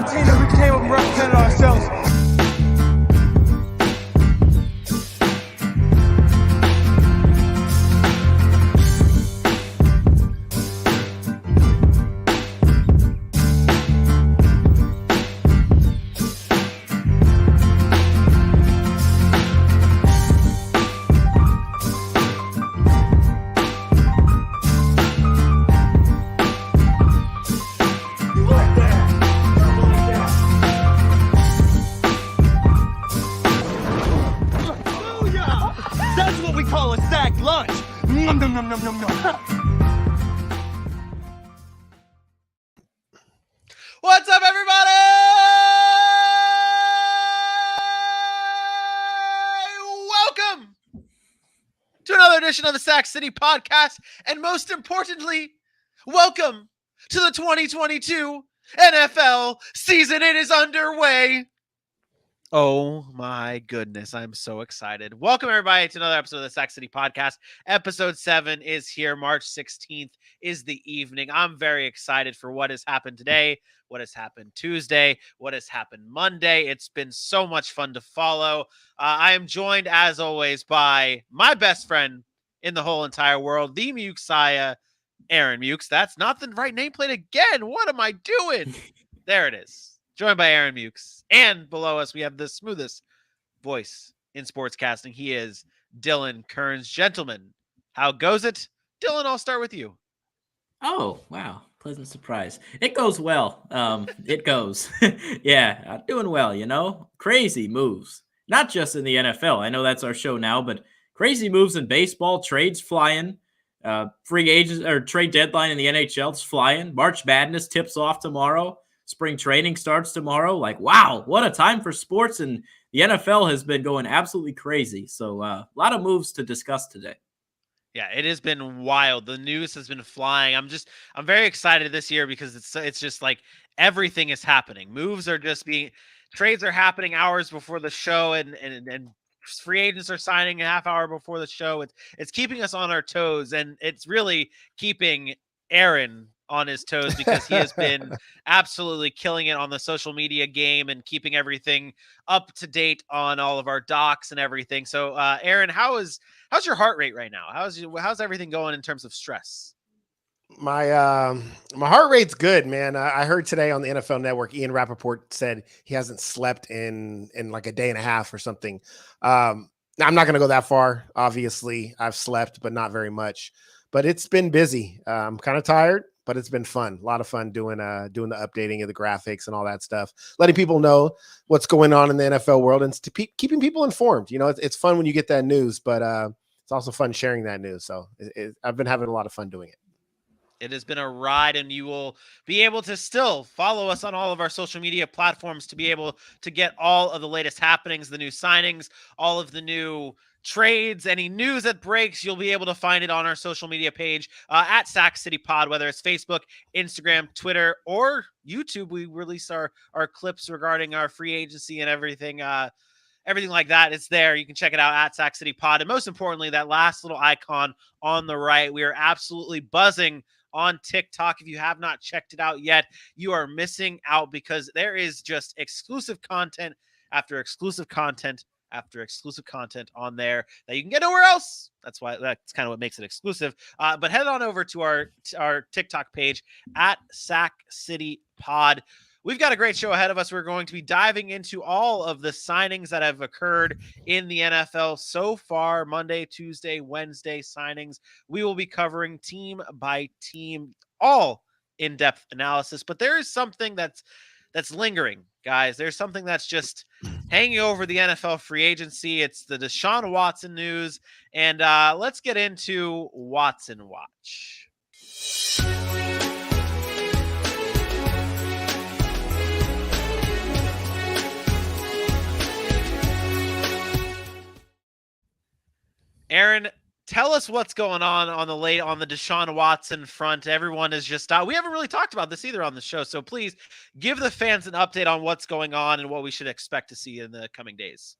a team that we came up and represented ourselves. What's up, everybody? Welcome to another edition of the Sac City Podcast, and most importantly, welcome to the 2022 NFL season. It is underway. Oh my goodness, I'm so excited. Welcome everybody to another episode of the Sac City Podcast. Episode 7 is here. March 16th is the evening. I'm very excited for what has happened today, what has happened Tuesday, what has happened Monday. It's been so much fun to follow. I am joined, as always, by my best friend in the whole entire world, the Mukesiah, Aaron Mukes. That's not the right nameplate again. What am I doing? There it is. Joined by Aaron Mukes. And below us, we have the smoothest voice in sportscasting. He is Dylan Kearns. Gentlemen, how goes it? Dylan, I'll start with you. Oh, wow. Pleasant surprise. It goes well. It goes. Yeah, I'm doing well, you know? Crazy moves. Not just in the NFL. I know that's our show now, but crazy moves in baseball, trades flying. Free agents or trade deadline in the NHL's flying. March Madness tips off tomorrow. Spring training starts tomorrow. Like, wow, what a time for sports. And the NFL has been going absolutely crazy. So a lot of moves to discuss today. Yeah, it has been wild. The news has been flying. I'm very excited this year because it's just like everything is happening. Trades are happening hours before the show, and free agents are signing a half hour before the show. It's keeping us on our toes, and it's really keeping Aaron on his toes because he has been absolutely killing it on the social media game and keeping everything up to date on all of our docs and everything. So, Aaron, how's your heart rate right now? How's everything going in terms of stress? My heart rate's good, man. I heard today on the NFL Network, Ian Rappaport said he hasn't slept in like a day and a half or something. I'm not going to go that far. Obviously, I've slept, but not very much. But it's been busy. I'm kind of tired, but it's been fun. A lot of fun doing the updating of the graphics and all that stuff, letting people know what's going on in the NFL world and keeping people informed. You know, it's fun when you get that news, but it's also fun sharing that news. So I've been having a lot of fun doing it. It has been a ride, and you will be able to still follow us on all of our social media platforms to be able to get all of the latest happenings, the new signings, all of the new trades, any news that breaks. You'll be able to find it on our social media page at Sac City Pod, whether it's Facebook, Instagram, Twitter, or YouTube. We release our clips regarding our free agency and everything. Everything like that, it's there. You can check it out at Sac City Pod. And most importantly, that last little icon on the right, we are absolutely buzzing on TikTok. If you have not checked it out yet, you are missing out because there is just exclusive content after exclusive content after exclusive content on there that you can get nowhere else. That's kind of what makes it exclusive. But head on over to our TikTok page at Sac City Pod. We've got a great show ahead of us. We're going to be diving into all of the signings that have occurred in the NFL so far, Monday, Tuesday, Wednesday signings. We will be covering team by team, all in-depth analysis. But there is something that's lingering, guys. There's something that's just hanging over the NFL free agency. It's the Deshaun Watson news. And let's get into Watson Watch. Aaron, tell us what's going on the Deshaun Watson front. Everyone is just we haven't really talked about this either on the show, so please give the fans an update on what's going on and what we should expect to see in the coming days.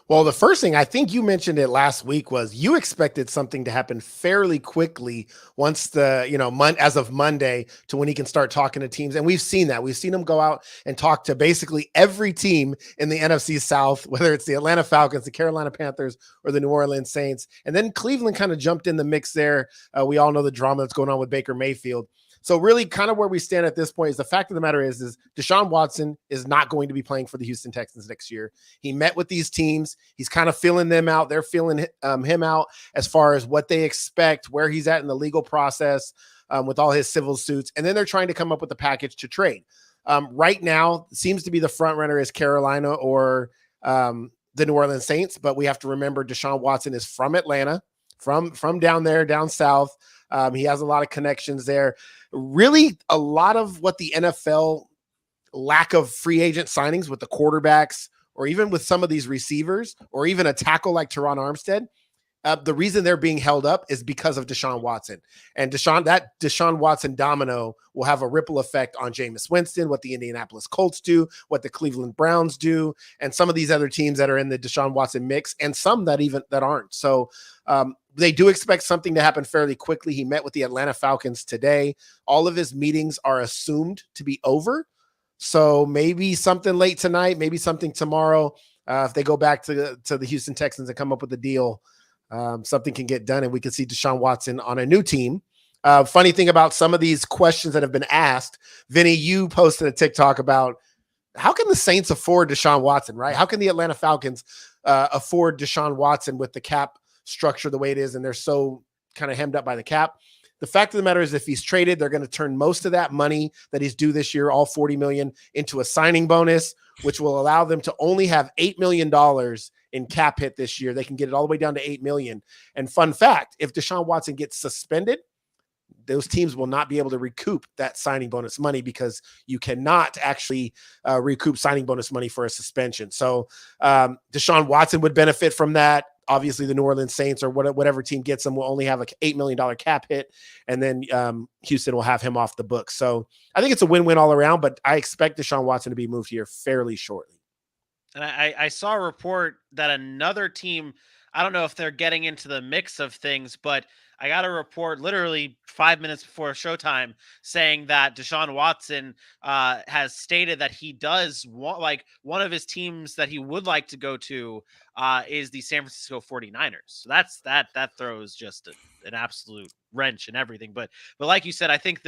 Well, the first thing I think you mentioned it last week was you expected something to happen fairly quickly once as of Monday to when he can start talking to teams. And we've seen that. We've seen him go out and talk to basically every team in the NFC South, whether it's the Atlanta Falcons, the Carolina Panthers, or the New Orleans Saints. And then Cleveland kind of jumped in the mix there. We all know the drama that's going on with Baker Mayfield. So really kind of where we stand at this point is the fact of the matter is Deshaun Watson is not going to be playing for the Houston Texans next year. He met with these teams. He's kind of feeling them out. They're feeling him out as far as what they expect, where he's at in the legal process with all his civil suits. And then they're trying to come up with a package to trade. Right now, seems to be the front runner is Carolina or the New Orleans Saints. But we have to remember Deshaun Watson is from Atlanta, from down there, down south. He has a lot of connections there. Really, a lot of what the NFL lack of free agent signings with the quarterbacks or even with some of these receivers or even a tackle like Teron Armstead, the reason they're being held up is because of Deshaun Watson. And Deshaun Watson domino will have a ripple effect on Jameis Winston, what the Indianapolis Colts do, what the Cleveland Browns do, and some of these other teams that are in the Deshaun Watson mix and some that aren't. So they do expect something to happen fairly quickly. He met with the Atlanta Falcons today. All of his meetings are assumed to be over. So maybe something late tonight, maybe something tomorrow. If they go back to the Houston Texans and come up with a deal, something can get done and we can see Deshaun Watson on a new team. Funny thing about some of these questions that have been asked, Vinny, you posted a TikTok about how can the Saints afford Deshaun Watson, right? How can the Atlanta Falcons afford Deshaun Watson with the cap structure the way it is, and they're so kind of hemmed up by the cap? The fact of the matter is if he's traded, they're going to turn most of that money that he's due this year, all $40 million, into a signing bonus, which will allow them to only have $8 million in cap hit this year. They can get it all the way down to $8 million. And fun fact, if Deshaun Watson gets suspended, those teams will not be able to recoup that signing bonus money because you cannot actually recoup signing bonus money for a suspension. So Deshaun Watson would benefit from that. Obviously, the New Orleans Saints or whatever team gets them will only have an $8 million cap hit, and then Houston will have him off the book. So I think it's a win-win all around, but I expect Deshaun Watson to be moved here fairly shortly. And I saw a report that another team, I don't know if they're getting into the mix of things, but I got a report literally 5 minutes before showtime saying that Deshaun Watson has stated that he does want, like, one of his teams that he would like to go to is the San Francisco 49ers. So that throws just an absolute wrench in everything. But like you said, I think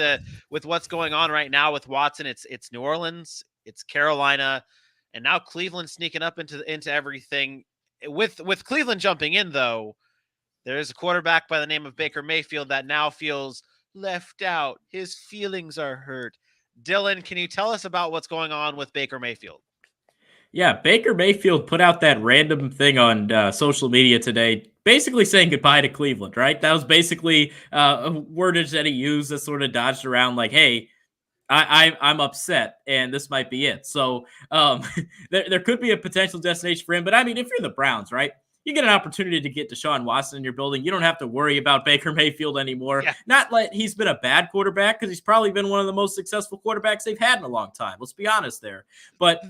with what's going on right now with Watson, it's New Orleans, it's Carolina, and now Cleveland sneaking up into everything. With Cleveland jumping in, though, there is a quarterback by the name of Baker Mayfield that now feels left out. His feelings are hurt. Dylan, can you tell us about what's going on with Baker Mayfield? Yeah, Baker Mayfield put out that random thing on social media today, basically saying goodbye to Cleveland, right? That was basically a wordage that he used that sort of dodged around like, hey, I'm upset, and this might be it. So there could be a potential destination for him. But, I mean, if you're the Browns, right, you get an opportunity to get Deshaun Watson in your building. You don't have to worry about Baker Mayfield anymore. Yeah. Not like he's been a bad quarterback, because he's probably been one of the most successful quarterbacks they've had in a long time. Let's be honest there. But,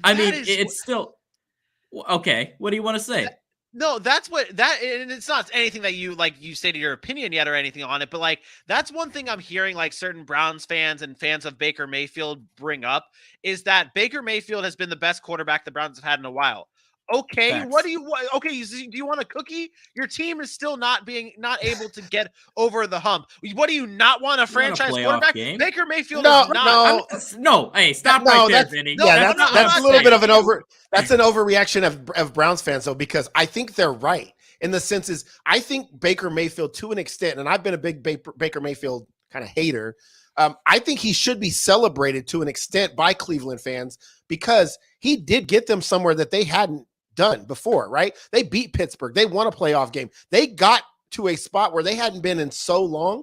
it's still – okay, what do you want to say? No, that's what that, and it's not anything that you say to your opinion yet or anything on it, but like that's one thing I'm hearing like certain Browns fans and fans of Baker Mayfield bring up is that Baker Mayfield has been the best quarterback the Browns have had in a while. Okay, facts. What do you want? Okay, do you want a cookie? Your team is still not able to get over the hump. What do you not want a franchise quarterback? Game? Baker Mayfield is not. No. Hey, stop right there, Vinny. Yeah, that's a little bit of an That's an overreaction of Browns fans, though, because I think they're right in the sense is I think Baker Mayfield to an extent, and I've been a big Baker Mayfield kind of hater. I think he should be celebrated to an extent by Cleveland fans because he did get them somewhere that they hadn't done before, right? They beat Pittsburgh. They won a playoff game. They got to a spot where they hadn't been in so long,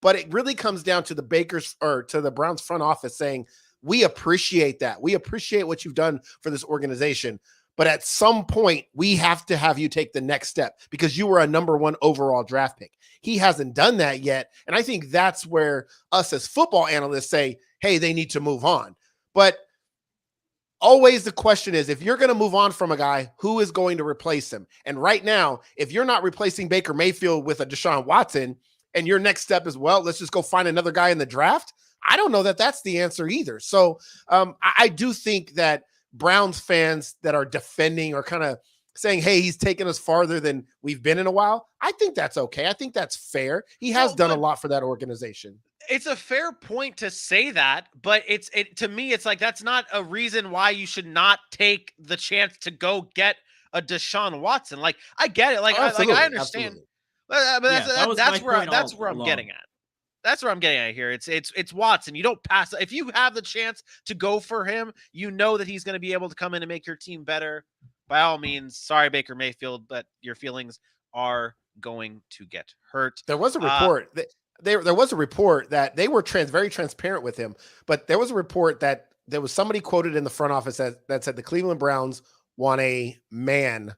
but it really comes down to the Browns front office saying, we appreciate that. We appreciate what you've done for this organization. But at some point, we have to have you take the next step because you were a number 1 overall draft pick. He hasn't done that yet. And I think that's where us as football analysts say, hey, they need to move on. But always the question is, if you're going to move on from a guy, who is going to replace him? And right now, if you're not replacing Baker Mayfield with a Deshaun Watson, and your next step is, well, let's just go find another guy in the draft, I don't know that that's the answer either. So I do think that Browns fans that are defending or kind of saying, hey, he's taken us farther than we've been in a while, I think that's okay. I think that's fair. He has done a lot for that organization. It's a fair point to say that, but to me, it's like, that's not a reason why you should not take the chance to go get a Deshaun Watson. Like, I get it. Like, I understand. But that's where I'm getting at. That's where I'm getting at here. It's Watson. You don't pass. If you have the chance to go for him, you know that he's going to be able to come in and make your team better. By all means, sorry, Baker Mayfield, but your feelings are going to get hurt. There was a report there was a report that they were very transparent with him, but there was a report that there was somebody quoted in the front office that said the Cleveland Browns want a man.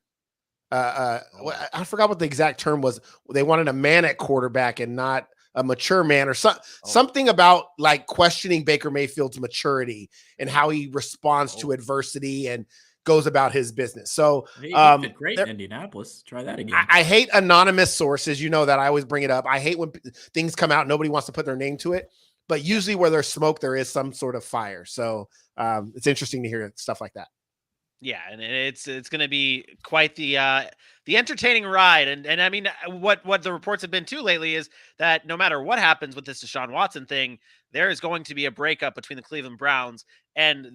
I forgot what the exact term was. They wanted a man at quarterback and not a mature man, or something about like questioning Baker Mayfield's maturity and how he responds to adversity and goes about his business. So he did great in Indianapolis. Try that again. I hate anonymous sources. You know that I always bring it up. I hate when things come out, nobody wants to put their name to it, but usually where there's smoke, there is some sort of fire. So it's interesting to hear stuff like that. Yeah, and it's going to be quite the entertaining ride, and I mean, what the reports have been too lately is that no matter what happens with this Deshaun Watson thing, there is going to be a breakup between the Cleveland Browns and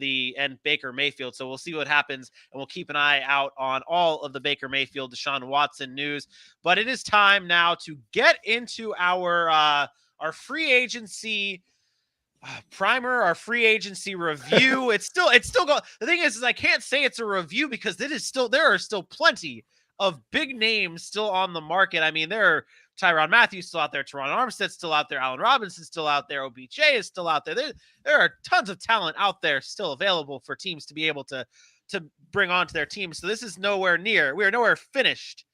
Baker Mayfield. So we'll see what happens, and we'll keep an eye out on all of the Baker Mayfield, Deshaun Watson news. But it is time now to get into our free agency primer, our free agency review. It's still going. The thing is I can't say it's a review because there are still plenty of big names still on the market. I mean, there are Tyrann Mathieu still out there, Teron Armstead still out there, Allen Robinson still out there, OBJ is still out there. There are tons of talent out there still available for teams to be able to bring onto their team. So this is nowhere near. We are nowhere finished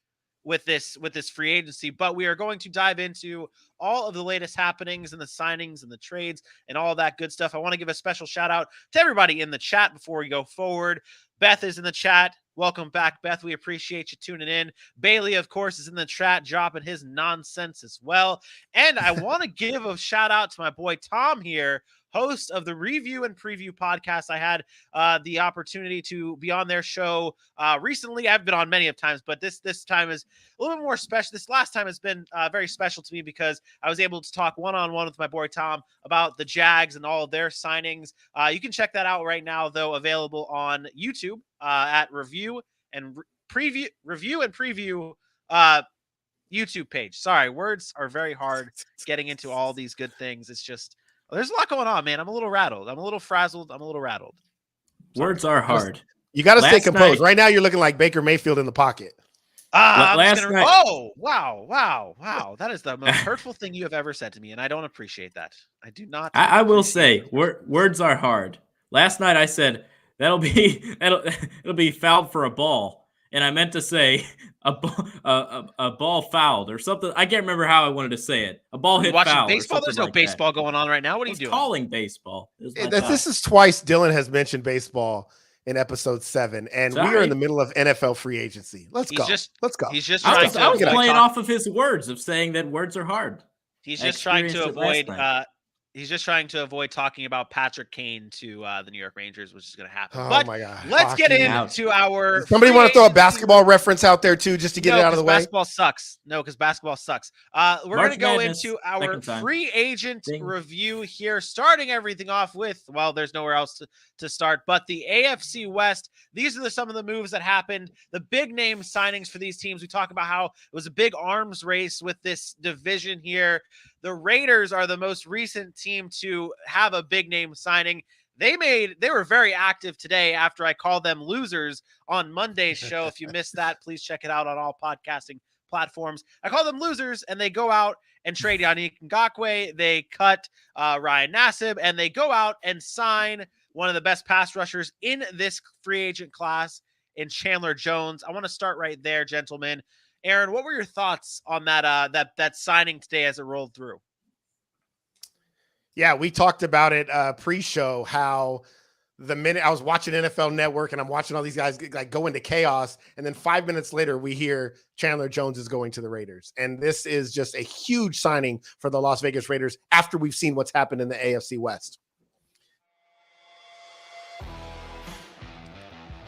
with this free agency, but we are going to dive into all of the latest happenings and the signings and the trades and all that good stuff. I want to give a special shout out to everybody in the chat before we go forward. Beth is in the chat. Welcome back, Beth. We appreciate you tuning in. Bailey, of course, is in the chat dropping his nonsense as well. And I want to give a shout out to my boy Tom here, host of the Review and Preview podcast. I had the opportunity to be on their show recently. I've been on many of times, but this time is a little bit more special. This last time has been very special to me because I was able to talk one-on-one with my boy Tom about the Jags and all of their signings. You can check that out right now, though, available on YouTube at Review and Preview YouTube page. Sorry, words are very hard getting into all these good things. It's just, there's a lot going on, man. I'm a little rattled. I'm a little frazzled. I'm a little rattled. Words are hard. You got to stay composed. Right now, you're looking like Baker Mayfield in the pocket. Oh, wow. That is the most hurtful thing you have ever said to me, and I don't appreciate that. I do not. I will say, words are hard. Last night I said it'll be fouled for a ball. And I meant to say a ball fouled or something. I can't remember how I wanted to say it. A ball hit foul. Baseball? There's no baseball going on right now. What are you doing? Calling baseball. This is twice Dylan has mentioned baseball in episode 7, and we are in the middle of NFL free agency. Let's go. He's just I trying was playing off of his words of saying that words are hard. He's just trying to avoid. He's just trying to avoid talking about Patrick Kane to the New York Rangers, which is going to happen. Oh my God! Let's get into our. Somebody want to throw a basketball reference out there too, just to get it out of the way. Basketball sucks. No, because basketball sucks. We're going to go into our free agent review here, starting everything off with. Well, there's nowhere else to start, but the AFC West. These are some of the moves that happened. The big name signings for these teams. We talk about how it was a big arms race with this division here. The Raiders are the most recent team to have a big name signing. They were very active today after I called them losers on Monday's show. If you missed that, please check it out on all podcasting platforms. I call them losers, and they go out and trade Yannick Ngakoue. They cut Ryan Nassib, and they go out and sign one of the best pass rushers in this free agent class in Chandler Jones. I want to start right there, gentlemen. Aaron, what were your thoughts on that signing today as it rolled through? Yeah, we talked about it pre-show, how the minute I was watching NFL Network and I'm watching all these guys like go into chaos, and then 5 minutes later we hear Chandler Jones is going to the Raiders, and this is just a huge signing for the Las Vegas Raiders after we've seen what's happened in the AFC West.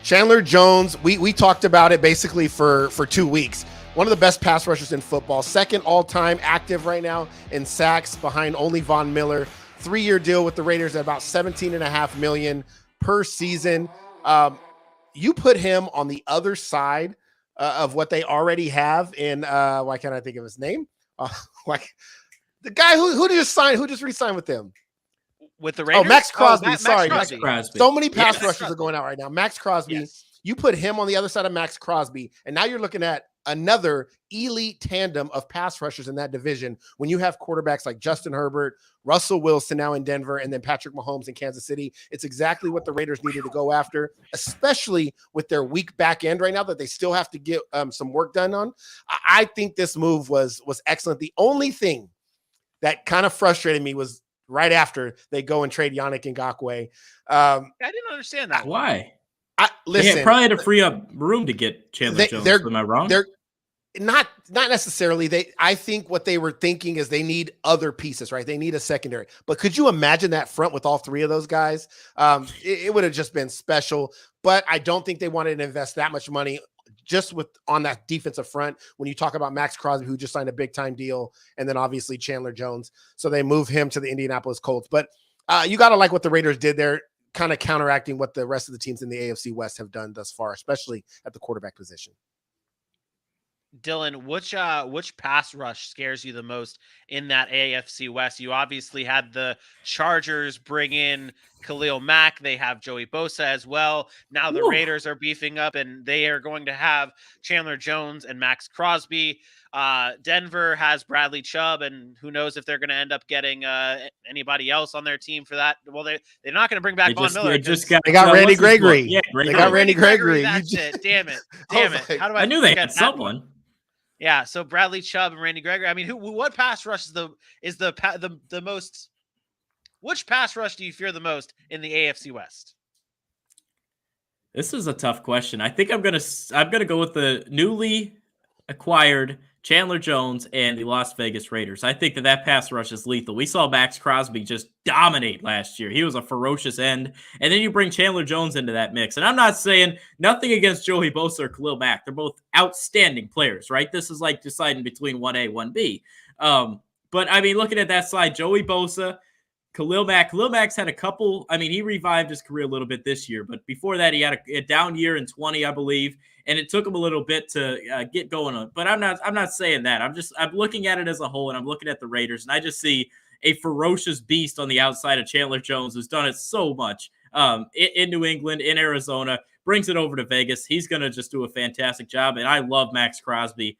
Chandler Jones, we talked about it basically for 2 weeks. One of the best pass rushers in football, second all-time active right now in sacks behind only Von Miller. 3-year deal with the Raiders at about $17.5 million per season. You put him on the other side of what they already have in why can't I think of his name? Like the guy who just re-signed with them. With the Raiders? Max Crosby. Max Sorry, Crosby. Crosby. So many pass Yes. rushers are going out right now. Max Crosby. Yes. You put him on the other side of Max Crosby, and now you're looking at another elite tandem of pass rushers in that division when you have quarterbacks like Justin Herbert, Russell Wilson now in Denver, and then Patrick Mahomes in Kansas City. It's exactly what the Raiders needed to go after, especially with their weak back end right now that they still have to get some work done on. I think this move was excellent. The only thing that kind of frustrated me was right after they go and trade Yannick Ngakoue. I didn't understand that. Why? Listen, They probably had to free up room to get Chandler Jones. Am I wrong? They're not necessarily. I think what they were thinking is they need other pieces, right? They need a secondary. But could you imagine that front with all three of those guys? It would have just been special. But I don't think they wanted to invest that much money just on that defensive front. When you talk about Max Crosby, who just signed a big time deal, and then obviously Chandler Jones, so they move him to the Indianapolis Colts. But you got to like what the Raiders did there, kind of counteracting what the rest of the teams in the AFC West have done thus far, especially at the quarterback position. Dylan, which pass rush scares you the most in that AFC West? You obviously had the Chargers bring in Khalil Mack. They have Joey Bosa as well. Now the Raiders are beefing up, and they are going to have Chandler Jones and Max Crosby. Denver has Bradley Chubb, and who knows if they're going to end up getting anybody else on their team for that. Well, they're not going to bring back Von Miller. They got Randy Gregory. Yeah, they got Randy Gregory. That's it. Damn it. Damn it. How do I knew they forget had that someone. one? Yeah, so Bradley Chubb and Randy Gregory. I mean, what pass rush is the most? Which pass rush do you fear the most in the AFC West? This is a tough question. I think I'm gonna go with the newly acquired Chandler Jones and the Las Vegas Raiders. I think that pass rush is lethal. We saw Max Crosby just dominate last year. He was a ferocious end. And then you bring Chandler Jones into that mix. And I'm not saying nothing against Joey Bosa or Khalil Mack. They're both outstanding players, right? This is like deciding between 1A, 1B. But, I mean, looking at that side, Joey Bosa, Khalil Mack's had a couple. I mean, he revived his career a little bit this year. But before that, he had a down year in 20, I believe. And it took him a little bit to get going on. But I'm not saying that. I'm looking at it as a whole, and I'm looking at the Raiders, and I just see a ferocious beast on the outside of Chandler Jones, who's done it so much in New England, in Arizona, brings it over to Vegas. He's going to just do a fantastic job, and I love Max Crosby.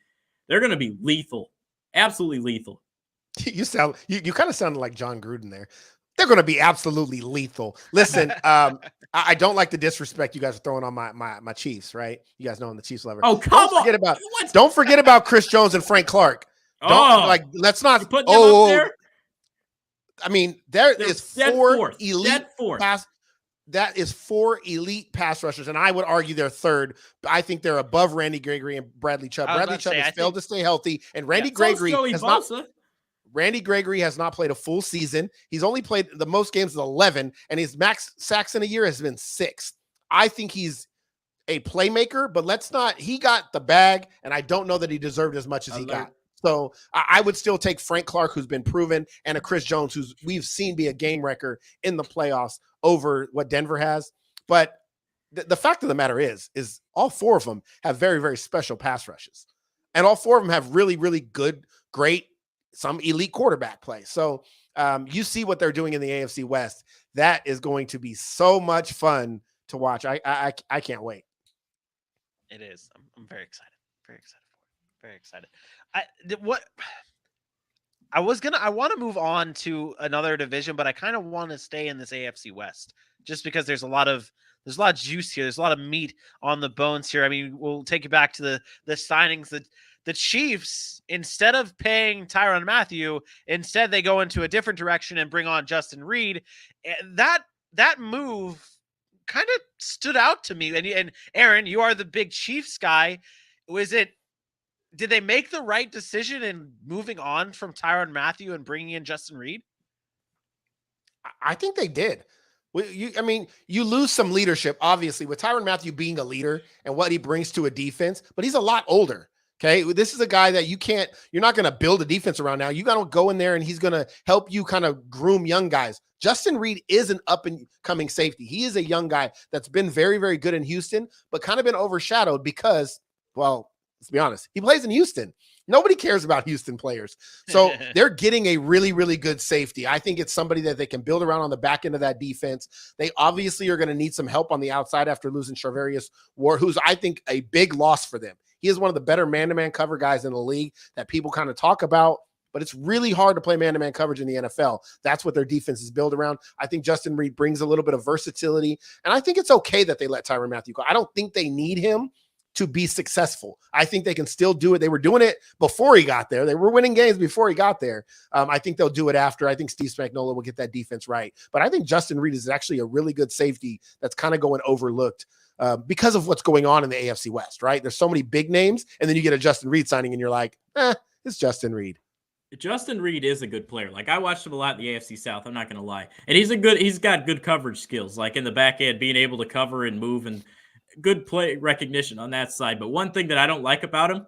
They're going to be lethal, absolutely lethal. You kind of sounded like John Gruden there. They're going to be absolutely lethal. Listen, I don't like the disrespect you guys are throwing on my Chiefs, right? You guys know I'm the Chiefs lover. Oh, come on. Don't forget about Chris Jones and Frank Clark. Let's not put them up there. I mean, there is four elite pass. That is four elite pass rushers, and I would argue they're third. But I think they're above Randy Gregory and Bradley Chubb. Bradley Chubb has failed to stay healthy, and Randy Gregory has not. Randy Gregory has not played a full season. He's only played the most games of 11, and his max sacks in a year has been 6. I think he's a playmaker, but he got the bag, and I don't know that he deserved as much as he got. So I would still take Frank Clark, who's been proven, and a Chris Jones, who's we've seen be a game wrecker in the playoffs over what Denver has. But the fact of the matter is all four of them have very, very special pass rushes, and all four of them have really, really good, great, some elite quarterback play. So you see what they're doing in the AFC West. That is going to be so much fun to watch. I can't wait. It is. I'm very excited. Very excited for it. Very excited. I want to move on to another division, but I kind of want to stay in this AFC West just because there's a lot of juice here. There's a lot of meat on the bones here. I mean, we'll take you back to the signings that the Chiefs, instead of paying Tyrann Mathieu, instead they go into a different direction and bring on Justin Reed. That move kind of stood out to me. And Aaron, you are the big Chiefs guy. Did they make the right decision in moving on from Tyrann Mathieu and bringing in Justin Reid? I think they did. You lose some leadership, obviously, with Tyrann Mathieu being a leader and what he brings to a defense, but he's a lot older. Okay. This is a guy that you're not going to build a defense around now. You got to go in there and he's going to help you kind of groom young guys. Justin Reid is an up and coming safety. He is a young guy that's been very, very good in Houston, but kind of been overshadowed because, well, let's be honest, he plays in Houston. Nobody cares about Houston players. So they're getting a really, really good safety. I think it's somebody that they can build around on the back end of that defense. They obviously are going to need some help on the outside after losing Charvarius Ward, who's, I think, a big loss for them. He is one of the better man-to-man cover guys in the league that people kind of talk about, but it's really hard to play man-to-man coverage in the NFL. That's what their defense is built around. I think Justin Reid brings a little bit of versatility, and I think it's okay that they let Tyrann Mathieu go. I don't think they need him to be successful. I think they can still do it. They were doing it before he got there. They were winning games before he got there. I think they'll do it after. I think Steve Spagnuolo will get that defense right. But I think Justin Reid is actually a really good safety that's kind of going overlooked because of what's going on in the AFC West, right? There's so many big names, and then you get a Justin Reid signing, and you're like, it's Justin Reid. Justin Reid is a good player. Like, I watched him a lot in the AFC South. I'm not going to lie. And he's got good coverage skills, like in the back end, being able to cover and move and good play recognition on that side. But one thing that I don't like about him,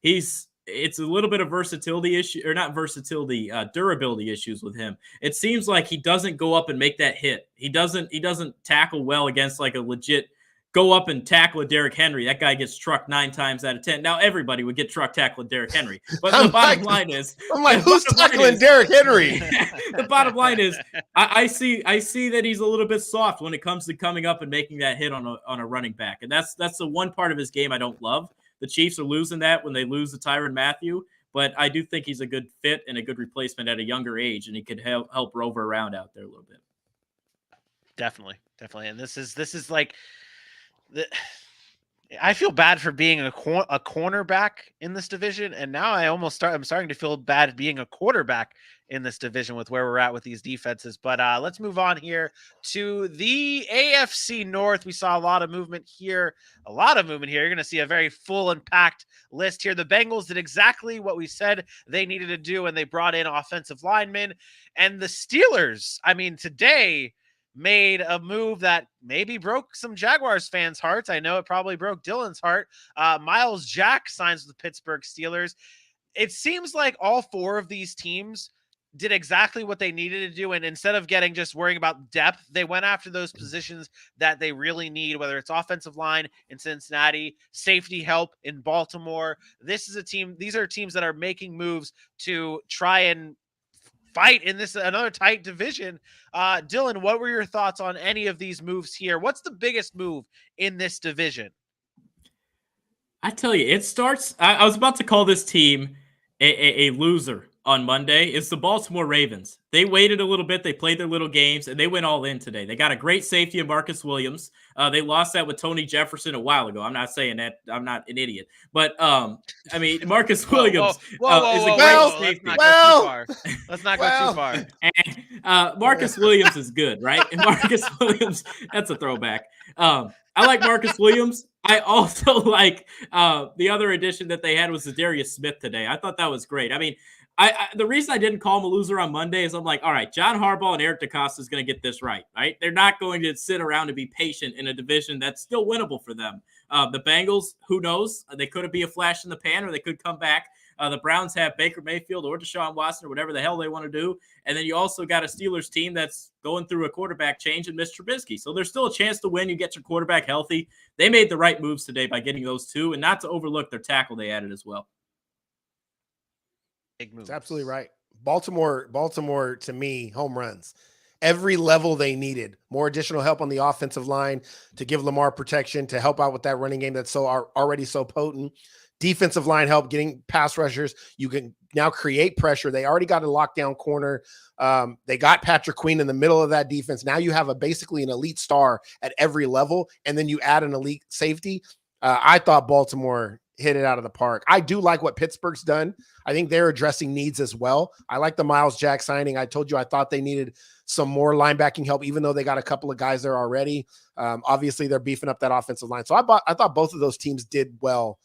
it's a little bit of versatility issue, or not versatility, durability issues with him. It seems like he doesn't go up and make that hit. He doesn't tackle well against like a legit go up and tackle a Derrick Henry. That guy gets trucked 9 times out of 10. Now everybody would get truck tackling Derrick Henry, but the bottom line is, I'm like, who's tackling Derrick Henry? The bottom line is, I see that he's a little bit soft when it comes to coming up and making that hit on a running back, and that's the one part of his game I don't love. The Chiefs are losing that when they lose to Tyrann Mathieu, but I do think he's a good fit and a good replacement at a younger age, and he could help rover around out there a little bit. Definitely, and this is like. I feel bad for being a cornerback in this division, and now I'm starting to feel bad being a quarterback in this division with where we're at with these defenses. But let's move on here to the AFC North. We saw a lot of movement here. You're going to see a very full and packed list here. The Bengals did exactly what we said they needed to do, and they brought in offensive linemen. And the Steelers, today, made a move that maybe broke some Jaguars fans' hearts. I know it probably broke Dylan's heart. Miles Jack signs with the Pittsburgh Steelers. It seems like all 4 of these teams did exactly what they needed to do, and instead of just worrying about depth, they went after those positions that they really need, whether it's offensive line in Cincinnati, safety help in Baltimore. These are teams that are making moves to try and fight in this another tight division. Dylan, what were your thoughts on any of these moves here? What's the biggest move in this division? I tell you, it starts. I was about to call this team a loser on Monday. It's the Baltimore Ravens. They waited a little bit. They played their little games, and they went all in today. They got a great safety in Marcus Williams. They lost that with Tony Jefferson a while ago. I'm not saying that. I'm not an idiot. But, Marcus Williams is a great safety. Let's not go too far. Marcus Williams is good, right? And Marcus Williams, that's a throwback. I like Marcus Williams. I also like the other addition that they had was Zadarius Smith today. I thought that was great. The reason I didn't call him a loser on Monday is I'm like, all right, John Harbaugh and Eric DeCosta is going to get this right? They're not going to sit around and be patient in a division that's still winnable for them. The Bengals, who knows? They could be a flash in the pan, or they could come back. The Browns have Baker Mayfield or Deshaun Watson or whatever the hell they want to do. And then you also got a Steelers team that's going through a quarterback change in Mitch Trubisky. So there's still a chance to win. You get your quarterback healthy. They made the right moves today by getting those 2, and not to overlook their tackle they added as well. Big moves. That's absolutely right. Baltimore, to me, home runs. Every level they needed. More additional help on the offensive line to give Lamar protection, to help out with that running game that's already so potent. Defensive line help, getting pass rushers. You can now create pressure. They already got a lockdown corner. They got Patrick Queen in the middle of that defense. Now you have basically an elite star at every level, and then you add an elite safety. I thought Baltimore hit it out of the park. I do like what Pittsburgh's done. I think they're addressing needs as well. I like the Miles Jack signing. I told you I thought they needed some more linebacking help, even though they got a couple of guys there already. Obviously, they're beefing up that offensive line. So I thought both of those teams did well.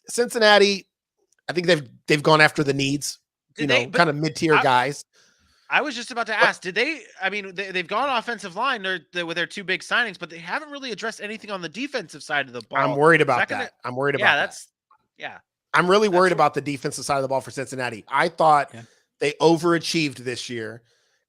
Cincinnati, I think they've gone after the needs, kind of mid-tier guys. I was just about to ask, did they? I mean, they've gone offensive line with their two big signings, but they haven't really addressed anything on the defensive side of the ball. I'm worried about that. I'm really worried about the defensive side of the ball for Cincinnati. I thought they overachieved this year,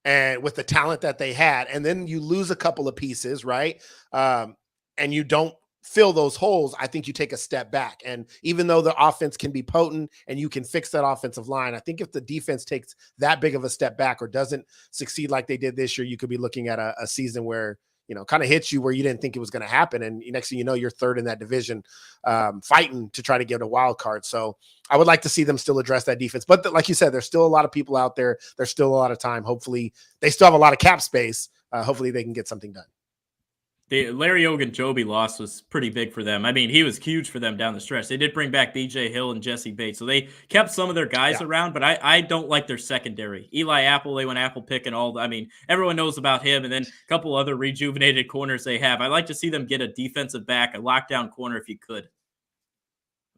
and with the talent that they had, and then you lose a couple of pieces, right? And you don't fill those holes. I think you take a step back. And even though the offense can be potent and you can fix that offensive line, I think if the defense takes that big of a step back or doesn't succeed like they did this year, you could be looking at a season where, kind of hits you where you didn't think it was going to happen. And next thing you know, you're third in that division, fighting to try to get a wild card. So I would like to see them still address that defense. But like you said, there's still a lot of people out there. There's still a lot of time. Hopefully they still have a lot of cap space. Hopefully they can get something done. The Larry Ogunjobi loss was pretty big for them. I mean, he was huge for them down the stretch. They did bring back BJ Hill and Jesse Bates. So they kept some of their guys around, but I don't like their secondary. Eli Apple, they went apple pick and all. I mean, everyone knows about him, and then a couple other rejuvenated corners they have. I like to see them get a defensive back, a lockdown corner if you could.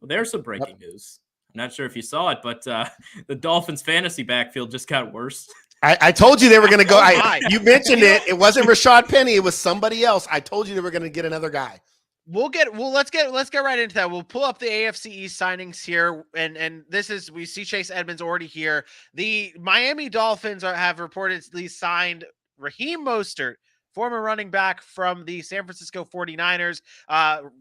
Well, there's some breaking news. I'm not sure if you saw it, but the Dolphins fantasy backfield just got worse. I told you they were going to go. You mentioned it. It wasn't Rashad Penny. It was somebody else. I told you they were going to get another guy. Let's get right into that. We'll pull up the AFC East signings here, and we see Chase Edmonds already here. The Miami Dolphins have reportedly signed Raheem Mostert, former running back from the San Francisco 49ers,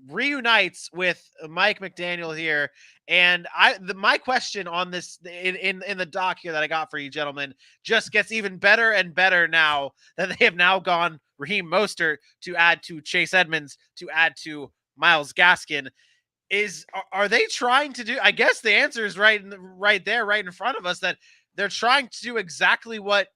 reunites with Mike McDaniel here. And my question on this in the doc here that I got for you gentlemen just gets even better and better now that they have now gone Raheem Mostert to add to Chase Edmonds, to add to Myles Gaskin. Are they trying to do, I guess the answer is right there, right in front of us, that they're trying to do exactly what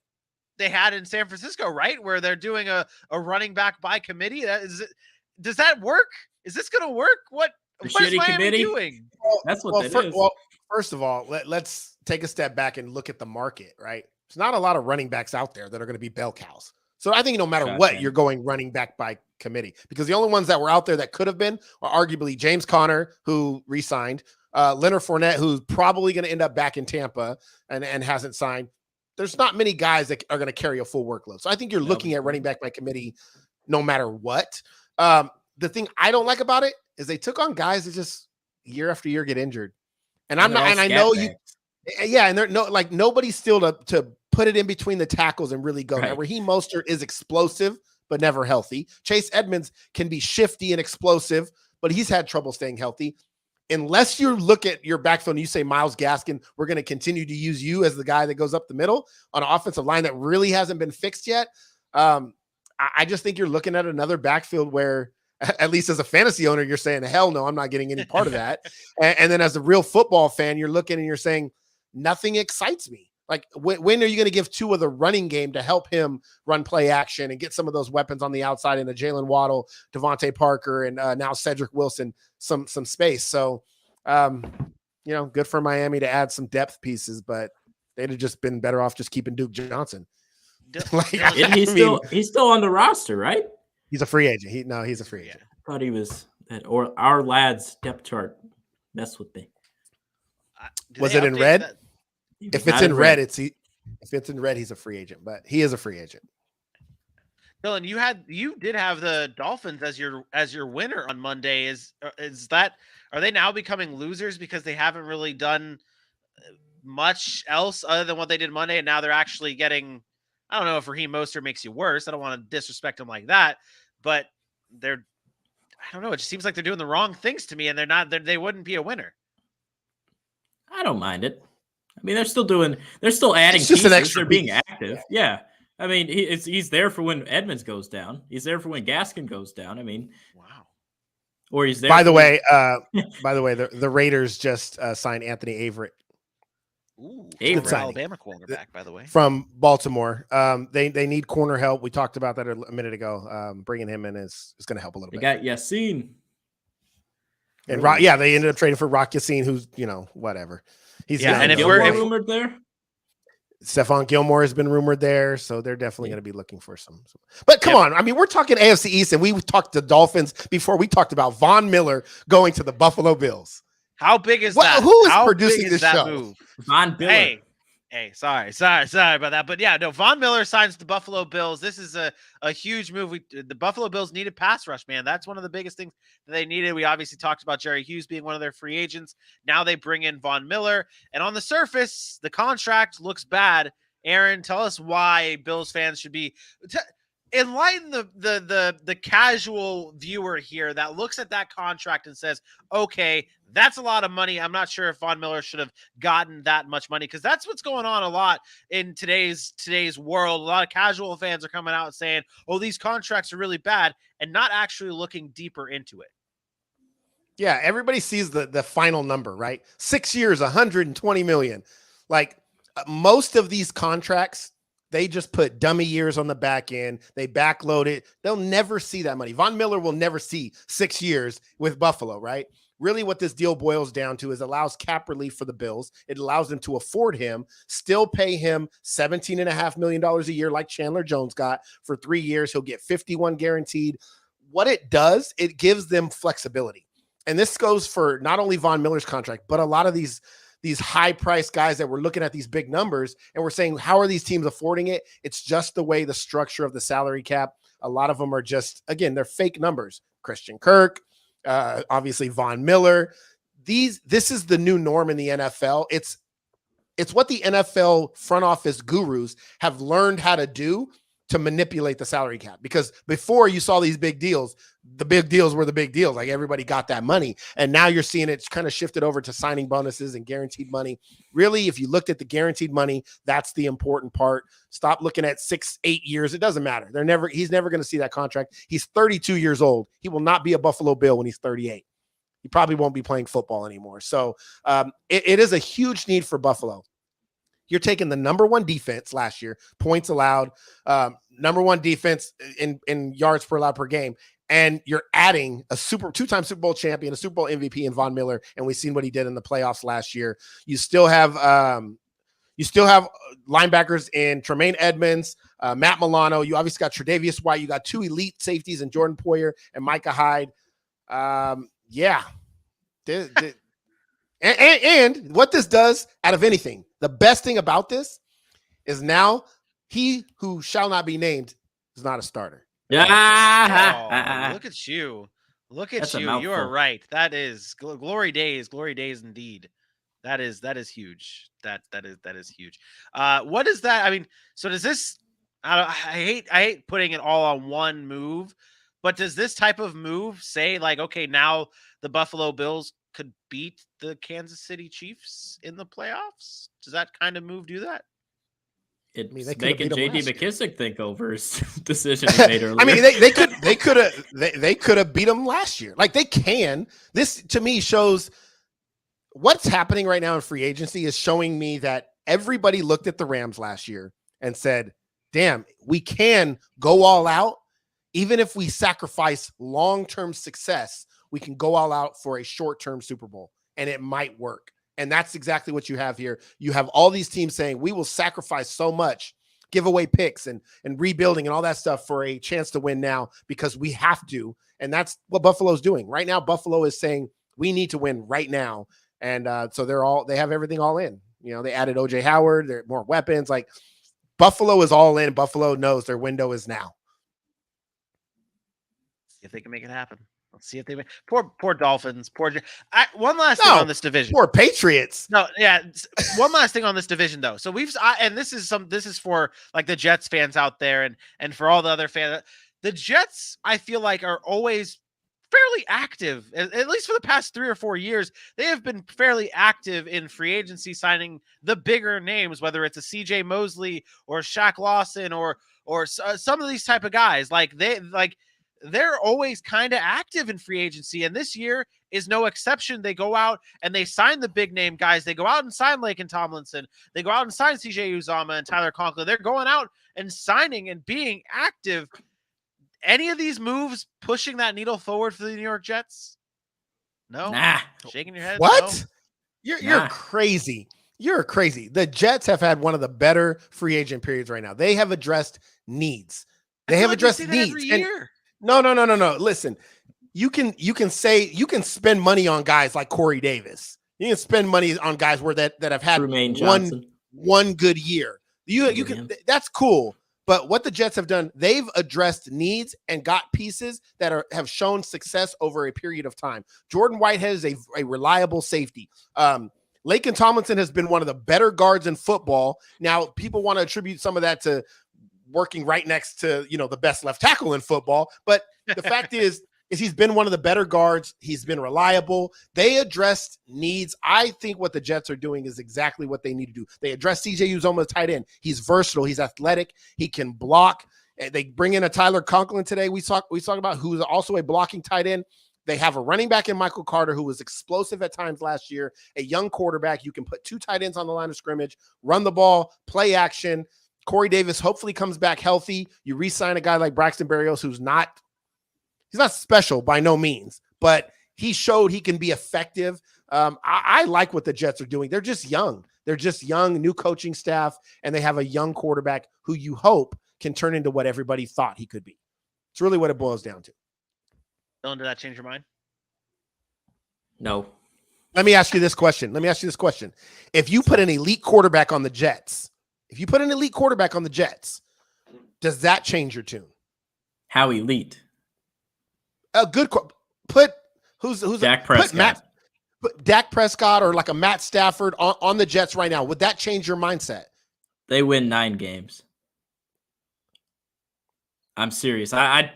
they had in San Francisco, right? Where they're doing a running back by committee. Does that work? Is this going to work? What is Miami committee doing? That's what that is. Well, first of all, let's take a step back and look at the market, right? There's not a lot of running backs out there that are going to be bell cows. So I think no matter what, you're going running back by committee, because the only ones that were out there that could have been are arguably James Conner, who re-signed, Leonard Fournette, who's probably going to end up back in Tampa and hasn't signed. There's not many guys that are going to carry a full workload. So I think you're looking at running back by committee no matter what. The thing I don't like about it is they took on guys that just year after year get injured. And I'm not, and I know you, and they're nobody's still to put it in between the tackles and really go. Right. Now, Raheem Mostert is explosive, but never healthy. Chase Edmonds can be shifty and explosive, but he's had trouble staying healthy. Unless you look at your backfield and you say, Myles Gaskin, we're going to continue to use you as the guy that goes up the middle on an offensive line that really hasn't been fixed yet. I just think you're looking at another backfield where, at least as a fantasy owner, you're saying, hell no, I'm not getting any part of that. And then as a real football fan, you're looking and you're saying, nothing excites me. Like, when are you going to give Tua the running game to help him run play action and get some of those weapons on the outside in the Jalen Waddle, Devontae Parker, and now Cedric Wilson some space? So, good for Miami to add some depth pieces, but they'd have just been better off just keeping Duke Johnson. He's still on the roster, right? He's a free agent. He's a free agent. I thought he was that, or our lads depth chart messed with me. Was it in red? If it's in red, he's a free agent, but he is a free agent. Dylan, you did have the Dolphins as your winner on Monday. Are they now becoming losers because they haven't really done much else other than what they did Monday, and now they're actually getting, I don't know if Raheem Mostert makes you worse. I don't want to disrespect him like that, but I don't know. It just seems like they're doing the wrong things to me, and they wouldn't be a winner. I don't mind it. I mean, they're still adding it's just pieces. An extra they're being active. Yeah. I mean, he's there for when Edmonds goes down. He's there for when Gaskin goes down. I mean, wow. Or he's there. By the way, the Raiders just signed Anthony Averett. Ooh, Alabama quarterback, by the way, from Baltimore. They need corner help. We talked about that a minute ago. Bringing him in is going to help a little bit. They got Yassine. And Really? they ended up trading for Rock Yassin, who's whatever. He's Yeah, and if Gilmore we're rumored there. Stephon Gilmore has been rumored there, so they're definitely going to be looking for some. But come on, I mean, we're talking AFC East, and we talked to Dolphins before. We talked about Von Miller going to the Buffalo Bills. how big is that? Who is How producing big is this that show? move? Von Miller. Hey, sorry about that. But yeah, no, Von Miller signs the Buffalo Bills. This is a huge move. The Buffalo Bills needed pass rush, man. That's one of the biggest things that they needed. We obviously talked about Jerry Hughes being one of their free agents. Now they bring in Von Miller. And on the surface, the contract looks bad. Aaron, tell us why Bills fans should be enlighten the casual viewer here that looks at that contract and says, okay, that's a lot of money. I'm not sure if Von Miller should have gotten that much money, because that's what's going on a lot in today's world. A lot of casual fans are coming out saying, oh, these contracts are really bad, and not actually looking deeper into it. Yeah, everybody sees the final number, right? 6 years, 120 million. Like most of these contracts, they just put dummy years on the back end. They backload it. They'll never see that money. Von Miller will never see 6 years with Buffalo, right? Really what this deal boils down to is allows cap relief for the Bills. It allows them to afford him, still pay him $17.5 million a year like Chandler Jones got for 3 years. He'll get 51 guaranteed. What it does, it gives them flexibility. And this goes for not only Von Miller's contract, but a lot of these high-priced guys that we're looking at these big numbers, and we're saying, how are these teams affording it? It's just the way the structure of the salary cap. A lot of them are just, again, they're fake numbers. Christian Kirk, obviously Von Miller. This is the new norm in the NFL. It's what the NFL front office gurus have learned how to do to manipulate the salary cap, because before you saw these big deals, the big deals were the big deals. Like everybody got that money. And now you're seeing it's kind of shifted over to signing bonuses and guaranteed money. Really, if you looked at the guaranteed money, that's the important part. Stop looking at 6, 8 years. It doesn't matter. He's never going to see that contract. He's 32 years old. He will not be a Buffalo Bill when he's 38. He probably won't be playing football anymore. So it is a huge need for Buffalo. You're taking the number one defense last year, points allowed, number one defense in yards per allowed per game, and you're adding a two-time Super Bowl champion, a Super Bowl MVP in Von Miller, and we've seen what he did in the playoffs last year. You still have linebackers in Tremaine Edmonds, Matt Milano. You obviously got Tre'Davious White. You got 2 elite safeties in Jordan Poyer and Micah Hyde. And what this does out of anything, the best thing about this is now he who shall not be named is not a starter. Oh, look at you. Look at That's you. You are right. That is glory days indeed. That is huge. That is huge. What is that? I mean, so does this, I hate putting it all on one move, but does this type of move say like, okay, now the Buffalo Bills could beat the Kansas City Chiefs in the playoffs? Does that kind of move do that? It's they making could've beat 'em J.D. last year. McKissick think over his decision he made earlier. I mean, they could have beat them last year. Like they can. This to me shows what's happening right now in free agency is showing me that everybody looked at the Rams last year and said, damn, we can go all out. Even if we sacrifice long-term success, we can go all out for a short-term Super Bowl, and it might work. And that's exactly what you have here. You have all these teams saying, we will sacrifice so much, give away picks and rebuilding and all that stuff for a chance to win now because we have to. And that's what Buffalo's doing. Right now, Buffalo is saying, we need to win right now. And so they have everything all in. You know, they added O.J. Howard, there are more weapons. Like Buffalo is all in. Buffalo knows their window is now. See if they can make it happen. Let's see if they poor Dolphins. One last thing on this division. Poor Patriots. No, yeah. One last thing on this division, though. So this is for like the Jets fans out there, and for all the other fans. The Jets, I feel like, are always fairly active. At least for the past 3 or 4 years, they have been fairly active in free agency, signing the bigger names, whether it's a C.J. Mosley or Shaq Lawson or some of these type of guys. They're always kind of active in free agency, and this year is no exception. They go out and they sign the big name guys. They go out and sign Laken Tomlinson. They go out and sign CJ Uzomah and Tyler Conklin. They're going out and signing and being active. Any of these moves pushing that needle forward for the New York Jets? No. Nah. Shaking your head. What? No. You're Nah. crazy. You're crazy. The Jets have had one of the better free agent periods right now. They have addressed needs. They have addressed needs. Every And year. no. Listen, you can spend money on guys like Corey Davis. You can spend money on guys that have had Trumaine Johnson. one good year. You can that's cool. But what the Jets have done, they've addressed needs and got pieces that have shown success over a period of time. Jordan Whitehead is a reliable safety. Laken Tomlinson has been one of the better guards in football. Now, people want to attribute some of that to working right next to, the best left tackle in football. But the fact is he's been one of the better guards. He's been reliable. They addressed needs. I think what the Jets are doing is exactly what they need to do. They address CJ Uzomah, tight end. He's versatile. He's athletic. He can block. They bring in a Tyler Conklin today. We talk about who's also a blocking tight end. They have a running back in Michael Carter who was explosive at times last year, a young quarterback. You can put two tight ends on the line of scrimmage, run the ball, play action. Corey Davis hopefully comes back healthy. You re-sign a guy like Braxton Berrios who's he's not special by no means, but he showed he can be effective. I like what the Jets are doing. They're just young. They're just young, new coaching staff, and they have a young quarterback who you hope can turn into what everybody thought he could be. It's really what it boils down to. Dylan, did that change your mind? No. Let me ask you this question. If you put an elite quarterback on the Jets, does that change your tune? How elite? A good who's Dak Prescott. Put Dak Prescott or like a Matt Stafford on the Jets right now. Would that change your mindset? They win 9 games. I'm serious. I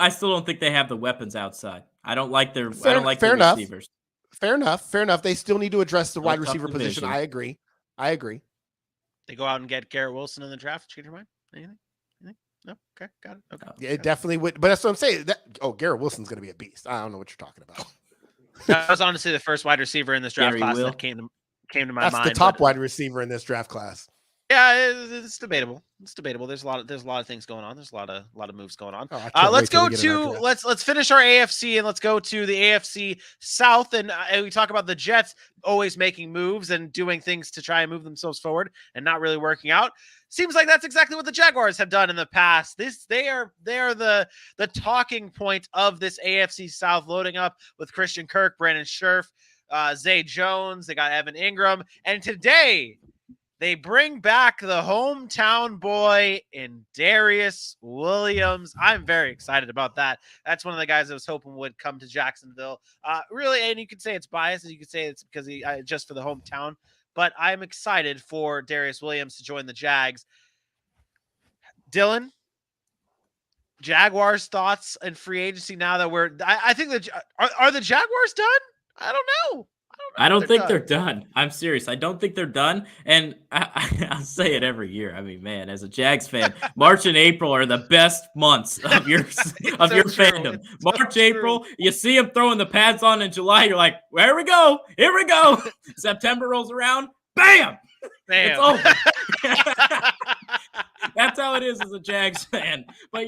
still don't think they have the weapons outside. I don't like their receivers. Fair enough. They still need to address the wide receiver division. position. I agree. They go out and get Garrett Wilson in the draft. Change your mind? Anything? No? Okay, got it. Okay. Yeah, it definitely would. But that's what I'm saying. Garrett Wilson's going to be a beast. I don't know what you're talking about. That was honestly the first wide receiver in this draft class that came to my mind. That's the top wide receiver in this draft class. Yeah, it's debatable. There's a lot of things going on. There's a lot of moves going on. Let's finish our AFC and let's go to the AFC South and we talk about the Jets always making moves and doing things to try and move themselves forward and not really working out. Seems like that's exactly what the Jaguars have done in the past. They are the talking point of this AFC South, loading up with Christian Kirk, Brandon Scherf, Zay Jones. They got Evan Ingram, and today they bring back the hometown boy in Darius Williams. I'm very excited about that. That's one of the guys I was hoping would come to Jacksonville. Really, and you could say it's biased, and you could say it's because he just for the hometown. But I'm excited for Darius Williams to join the Jags. Dylan, Jaguars thoughts and free agency now that I think are the Jaguars done? I don't know. I don't think they're done. I'm serious. I don't think they're done. And I'll say it every year. I mean, man, as a Jags fan, March and April are the best months of your fandom. March, April, you see them throwing the pads on in July. You're like, here we go. September rolls around. Bam. It's over. That's how it is as a Jags fan. But,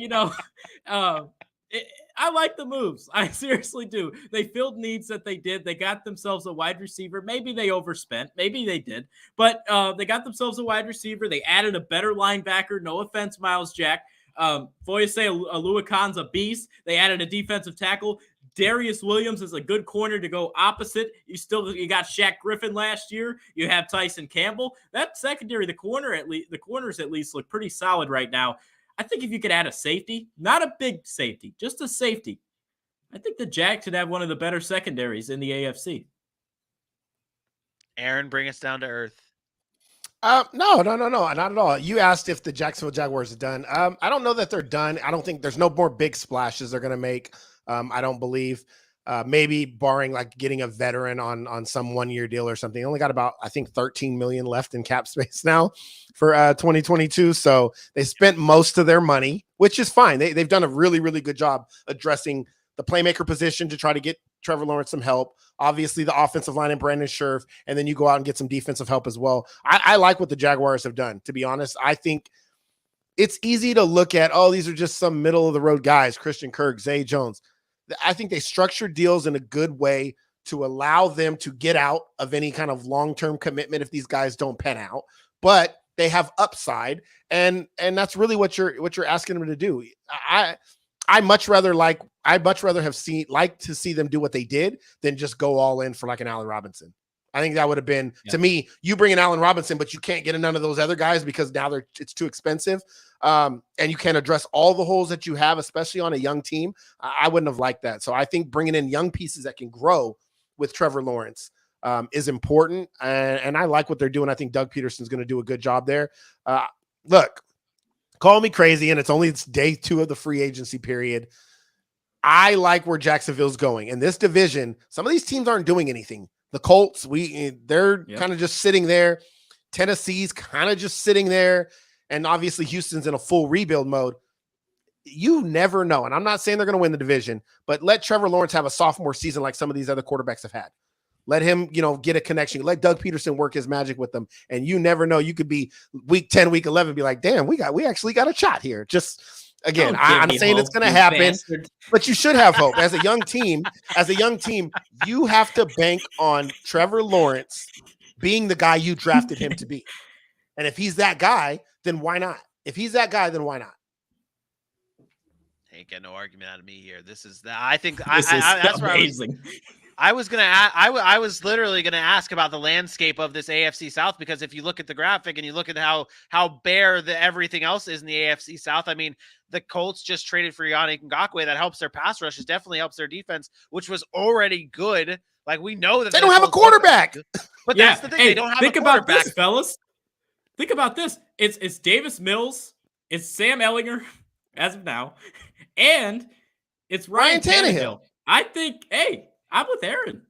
I like the moves. I seriously do. They filled needs that they did. They got themselves a wide receiver. Maybe they overspent. Maybe they did. But they got themselves a wide receiver. They added a better linebacker. No offense, Miles Jack. Foyesay Aluakon's a beast. They added a defensive tackle. Darius Williams is a good corner to go opposite. You got Shaq Griffin last year. You have Tyson Campbell. That secondary, the corners at least look pretty solid right now. I think if you could add a safety, not a big safety, just a safety, I think the Jags could have one of the better secondaries in the AFC. Aaron, bring us down to earth. No, not at all. You asked if the Jacksonville Jaguars are done. I don't know that they're done. I don't think there's no more big splashes they're going to make. I don't believe. Maybe barring like getting a veteran on some 1-year deal or something. They only got about, I think, $13 million left in cap space now for 2022. So they spent most of their money, which is fine. They've done a really, really good job addressing the playmaker position to try to get Trevor Lawrence some help. Obviously, the offensive line and Brandon Scherf, and then you go out and get some defensive help as well. I like what the Jaguars have done, to be honest. I think it's easy to look at, these are just some middle-of-the-road guys, Christian Kirk, Zay Jones. I think they structured deals in a good way to allow them to get out of any kind of long-term commitment if these guys don't pan out, but they have upside, and that's really what you're asking them to do. I much rather have liked to see them do what they did than just go all in for like an Allen Robinson. I think that would have been, to me, you bring in Allen Robinson, but you can't get none of those other guys because now it's too expensive. And you can't address all the holes that you have, especially on a young team. I wouldn't have liked that. So I think bringing in young pieces that can grow with Trevor Lawrence is important. And I like what they're doing. I think Doug Peterson's going to do a good job there. Look, call me crazy, and it's day 2 of the free agency period. I like where Jacksonville's going. In this division, some of these teams aren't doing anything. The Colts, they're kind of just sitting there. Tennessee's kind of just sitting there. And obviously Houston's in a full rebuild mode. You never know. And I'm not saying they're going to win the division, but let Trevor Lawrence have a sophomore season like some of these other quarterbacks have had. Let him, get a connection. Let Doug Peterson work his magic with them. And you never know. You could be week 10, week 11, be like, damn, we actually got a shot here. Just again, I'm saying it's going to happen, but you should have hope. As a young team, you have to bank on Trevor Lawrence being the guy you drafted him to be. And if he's that guy, then why not? If he's that guy, then why not? Ain't get no argument out of me here. This is I think this that's amazing. where I was literally gonna ask about the landscape of this AFC South, because if you look at the graphic and you look at how bare everything else is in the AFC South, I mean, the Colts just traded for Yannick Ngakoue. That helps their pass rush. It definitely helps their defense, which was already good. Like, we know that they don't have a quarterback. But that's the thing. They don't have a quarterback. Think about this, fellas. Think about this. It's Davis Mills. It's Sam Ellinger as of now. And it's Ryan Tannehill. I think, I'm with Aaron.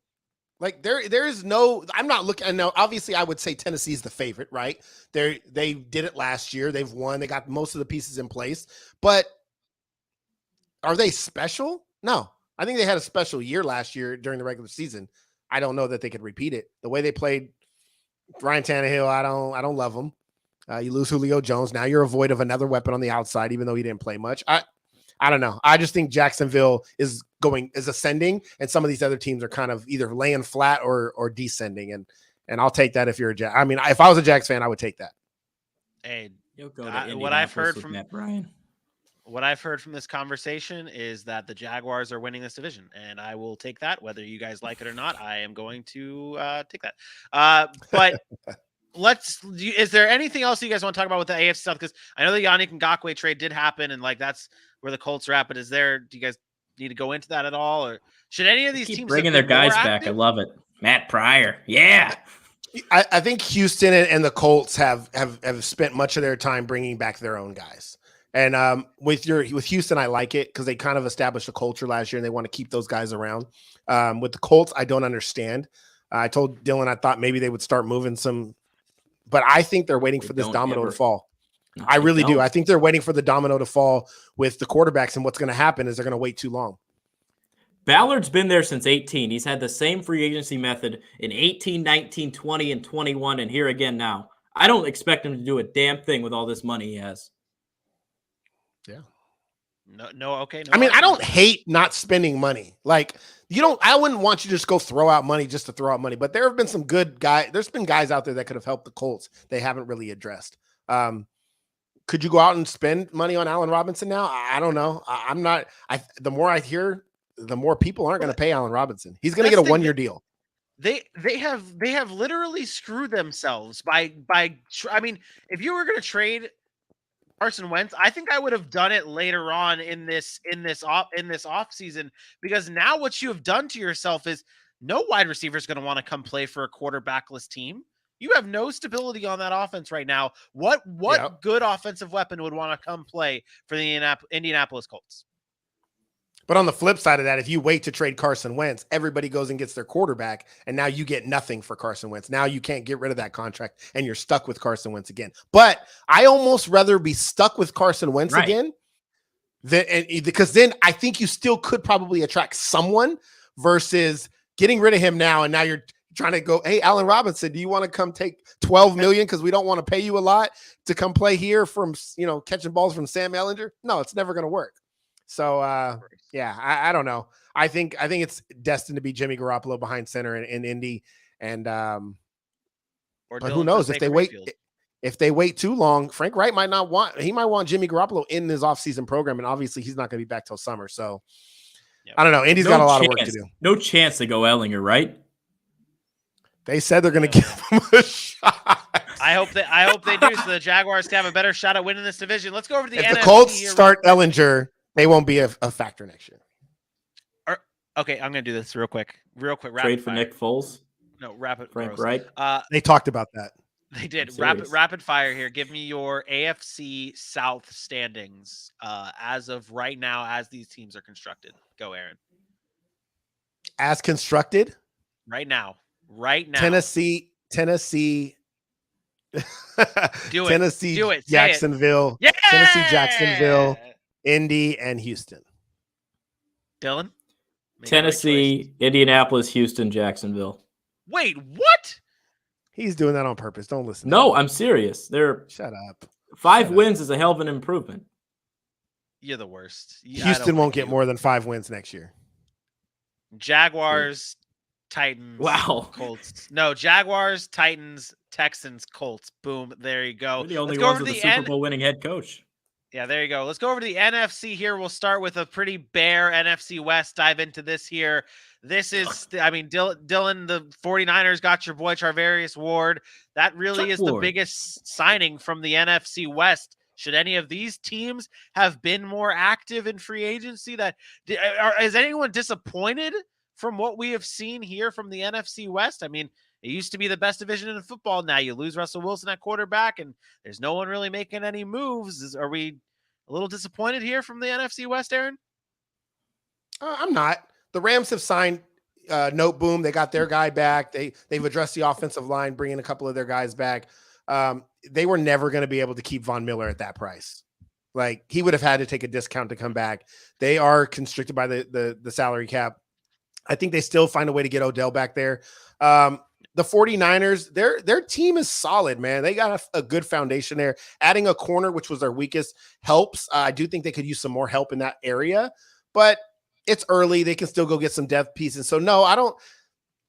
Like there is no, I'm not looking. I know obviously I would say Tennessee's the favorite, right? They did it last year. They've won. They got most of the pieces in place. But are they special? No. I think they had a special year last year during the regular season. I don't know that they could repeat it. The way they played Ryan Tannehill, I don't love him. You lose Julio Jones. Now you're void of another weapon on the outside, even though he didn't play much. I don't know. I just think Jacksonville is ascending, and some of these other teams are kind of either laying flat or descending. And I'll take that if you're a Jack. I mean, if I was a Jags fan, I would take that. Hey, what I've heard from Matt Ryan. What I've heard from this conversation is that the Jaguars are winning this division, and I will take that, whether you guys like it or not. I am going to take that. But is there anything else you guys want to talk about with the AFC South? Because I know the Yannick Ngakoue trade did happen, and like that's where the Colts are at. But do you guys need to go into that at all, or should any of these teams bringing their guys back? I love it. Matt Pryor, yeah. I think Houston and the Colts have spent much of their time bringing back their own guys. And with Houston, I like it because they kind of established a culture last year and they want to keep those guys around. With the Colts, I don't understand. I told Dylan I thought maybe they would start moving some, but I think they're waiting for this domino to fall. No, I really do. I think they're waiting for the domino to fall with the quarterbacks, and what's going to happen is they're going to wait too long. Ballard's been there since 18. He's had the same free agency method in 18, 19, 20, and 21, and here again now. I don't expect him to do a damn thing with all this money he has. Yeah. No. Okay. No, I mean, I don't hate not spending money. Like, I wouldn't want you to just go throw out money just to throw out money, but there have been some good guys. There's been guys out there that could have helped the Colts. They haven't really addressed. Could you go out and spend money on Allen Robinson now? I don't know. I'm not. The more I hear, the more people aren't going to pay Allen Robinson. He's going to get a 1-year deal. They have literally screwed themselves by. I mean, if you were going to trade Carson Wentz, I think I would have done it later on in this off season, because now what you have done to yourself is no wide receiver is going to want to come play for a quarterbackless team. You have no stability on that offense right now. What good offensive weapon would want to come play for the Indianapolis Colts? But on the flip side of that, if you wait to trade Carson Wentz, everybody goes and gets their quarterback, and now you get nothing for Carson Wentz. Now you can't get rid of that contract, and you're stuck with Carson Wentz again. But I almost rather be stuck with Carson Wentz again, because then I think you still could probably attract someone versus getting rid of him now, and now you're trying to go, hey, Allen Robinson, do you want to come take $12 million because we don't want to pay you a lot to come play here from catching balls from Sam Ellinger? No, it's never going to work. So yeah, I don't know. I think it's destined to be Jimmy Garoppolo behind center in Indy, and Or but who Dylan knows says if they Baker wait. Mayfield. If they wait too long, Frank Wright might not want. He might want Jimmy Garoppolo in his offseason program, and obviously he's not going to be back till summer. So Yep. I don't know. Indy's got a lot of work to do. No chance to go Ellinger, right? They said they're going to give him a shot. I hope they do, so the Jaguars can have a better shot at winning this division. Let's go over to the If NFC the Colts here. start Ellinger, they won't be a factor next year. Okay, I'm going to do this real quick. Rapid Trade for fire. Nick Foles. No, rapid. Frank gross. Wright. They talked about that. They did. I'm serious. Rapid fire here. Give me your AFC South standings as of right now, as these teams are constructed. Go, Aaron. As constructed, Right now. Tennessee, Do it. Tennessee, Do it. Say Jacksonville, Yeah. Tennessee, Jacksonville, Indy, and Houston. Dylan. Make the right choice. Tennessee, Indianapolis, Houston, Jacksonville. Wait, what? He's doing that on purpose. Don't listen. to No, him. I'm serious. They're Shut up. 5 Shut up. wins is a hell of an improvement. You're the worst. I Houston don't won't like get you. more than 5 wins next year. Jaguars, Titans. Wow. Colts. No, Jaguars, Titans, Texans, Colts. Boom. There you go. We're the only Let's go ones over with to a Super Bowl winning head coach. Yeah, there you go. Let's go over to the NFC here. We'll start with a pretty bare NFC West. Dive into this here. This is, I mean, Dylan, the 49ers got your boy Charvarius Ward. That really Chuck is Ward. the biggest signing from the NFC West. Should any of these teams have been more active in free agency? Is anyone disappointed from what we have seen here from the NFC West? I mean, it used to be the best division in football. Now you lose Russell Wilson at quarterback, and there's no one really making any moves. Are we a little disappointed here from the NFC West, Aaron? I'm not. The Rams have signed Note Boom. They got their guy back. They've addressed the offensive line, bringing a couple of their guys back. They were never going to be able to keep Von Miller at that price. Like, he would have had to take a discount to come back. They are constricted by the salary cap. I think they still find a way to get Odell back there. The 49ers, their team is solid, man. They got a good foundation there. Adding a corner, which was their weakest, helps. I do think they could use some more help in that area, but it's early. They can still go get some depth pieces. So no, I don't.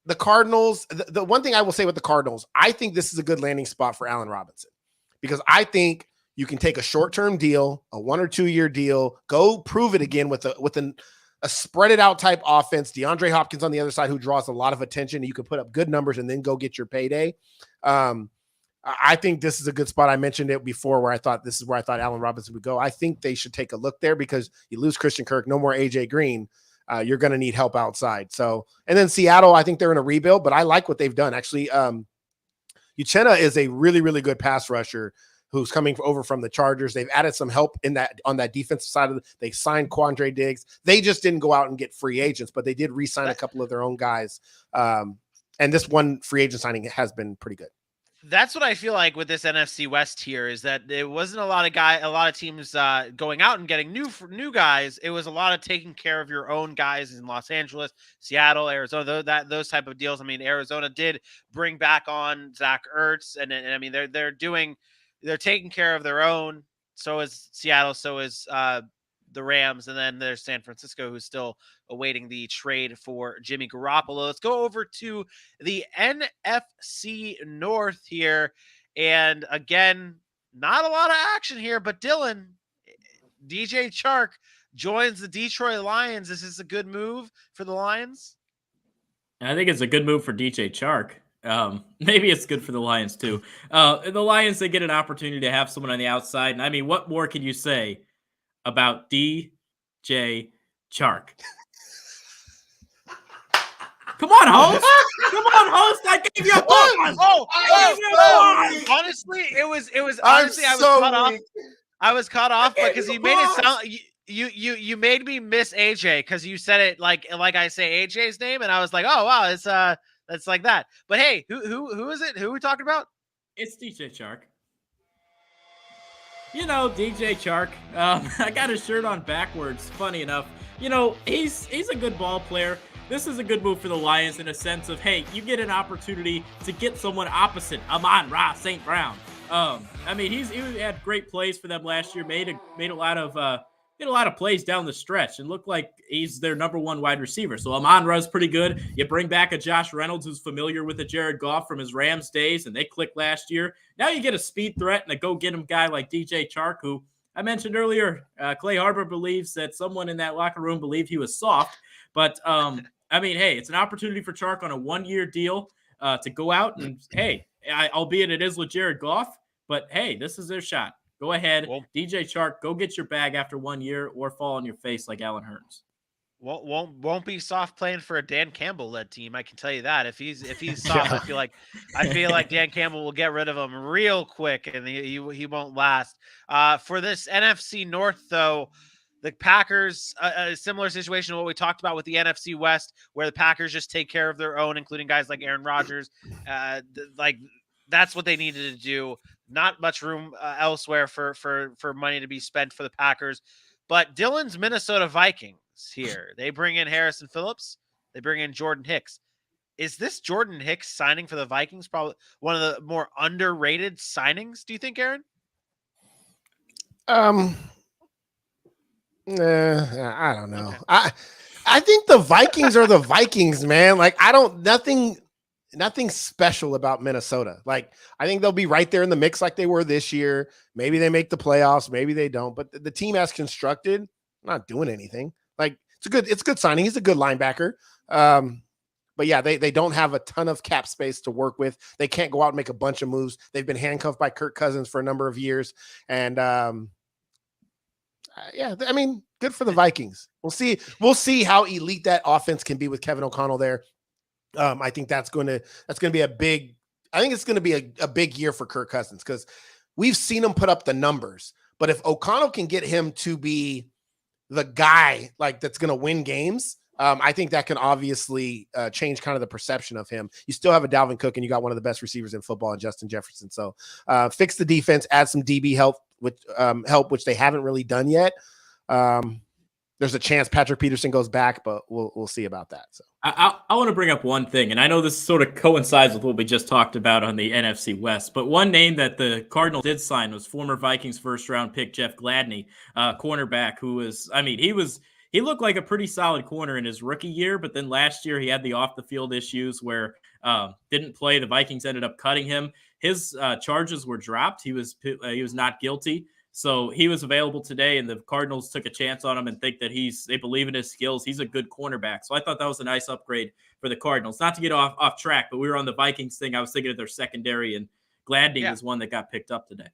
The Cardinals, the one thing I will say with the Cardinals, I think this is a good landing spot for Allen Robinson, because I think you can take a short-term deal, a 1 or 2 year deal, go prove it again with a spread it out type offense. DeAndre Hopkins on the other side, who draws a lot of attention. You can put up good numbers and then go get your payday. I think this is a good spot. I mentioned it before where I thought this is where I thought Allen Robinson would go. I think they should take a look there, because you lose Christian Kirk, no more AJ Green. You're going to need help outside. So, and then Seattle, I think they're in a rebuild, but I like what they've done. Actually, Uchenna is a really, really good pass rusher who's coming over from the Chargers. They've added some help on that defensive side of it. They signed Quandre Diggs. They just didn't go out and get free agents, but they did re-sign a couple of their own guys. And this one free agent signing has been pretty good. That's what I feel like with this NFC West here, is that it wasn't a lot of teams going out and getting new guys. It was a lot of taking care of your own guys in Los Angeles, Seattle, Arizona, those type of deals. I mean, Arizona did bring back on Zach Ertz, and I mean they're taking care of their own. So is Seattle, so is the Rams, and then there's San Francisco, who's still awaiting the trade for Jimmy Garoppolo. Let's go over to the NFC North here. And again, not a lot of action here, but Dylan, DJ Chark joins the Detroit Lions. Is this a good move for the Lions? I think it's a good move for DJ Chark. Maybe it's good for the Lions too. The Lions, they get an opportunity to have someone on the outside. And I mean, what more can you say about DJ Chark? Come on, host. Come on, host. I gave you a pause. Honestly, it was Honestly, I was caught off. I was caught off because you made it sound you made me miss AJ, because you said it like I say AJ's name, and I was like, oh wow, it's that's like that. But hey, who is it? Who are we talking about? It's DJ Chark. You know, DJ Chark. I got his shirt on backwards. Funny enough, you know, he's a good ball player. This is a good move for the Lions in a sense of, hey, you get an opportunity to get someone opposite Amon-Ra St. Brown. I mean, he had great plays for them last year. Made a lot of get a lot of plays down the stretch and look like he's their number one wide receiver. So Amon-Ra's pretty good. You bring back a Josh Reynolds who's familiar with a Jared Goff from his Rams days, and they clicked last year. Now you get a speed threat and a go-get-him guy like DJ Chark, who I mentioned earlier. Clay Harbor believes that someone in that locker room believed he was soft. But, I mean, hey, it's an opportunity for Chark on a one-year deal to go out and, hey, albeit it is with Jared Goff, but, hey, this is their shot. Go ahead, Well, DJ Chark, go get your bag after 1 year or fall on your face like Allen Hurns. Won't be soft playing for a Dan Campbell led team. I can tell you that. If he's soft, I feel like Dan Campbell will get rid of him real quick, and he won't last. For this NFC North, though, the Packers, a similar situation to what we talked about with the NFC West, where the Packers just take care of their own, including guys like Aaron Rodgers. That's what they needed to do. Not much room elsewhere for money to be spent for the Packers. But Dylan's Minnesota Vikings here. They bring in Harrison Phillips. They bring in Jordan Hicks. Is this Jordan Hicks signing for the Vikings probably one of the more underrated signings, do you think, Aaron? I don't know. Okay. I think the Vikings are the Vikings, man. Like, nothing special about Minnesota. Like, I think they'll be right there in the mix like they were this year. Maybe they make the playoffs, maybe they don't. But the team as constructed, not doing anything. Like, it's a good signing. He's a good linebacker. But yeah, they don't have a ton of cap space to work with. They can't go out and make a bunch of moves. They've been handcuffed by Kirk Cousins for a number of years. And yeah, I mean, good for the Vikings. We'll see how elite that offense can be with Kevin O'Connell there. I think that's going to be a big year for Kirk Cousins, because we've seen him put up the numbers. But if O'Connell can get him to be the guy like that's going to win games, I think that can obviously change kind of the perception of him. You still have a Dalvin Cook, and you got one of the best receivers in football in Justin Jefferson. So fix the defense, add some DB help, which they haven't really done yet. There's a chance Patrick Peterson goes back, but we'll see about that. So I want to bring up one thing, and I know this sort of coincides with what we just talked about on the NFC West, but one name that the Cardinals did sign was former Vikings first-round pick Jeff Gladney, cornerback, he looked like a pretty solid corner in his rookie year, but then last year he had the off-the-field issues where didn't play. The Vikings ended up cutting him. His charges were dropped. He was not guilty. So he was available today, and the Cardinals took a chance on him and think that they believe in his skills. He's a good cornerback. So I thought that was a nice upgrade for the Cardinals. Not to get off track, but we were on the Vikings thing. I was thinking of their secondary, and Gladney was one that got picked up today.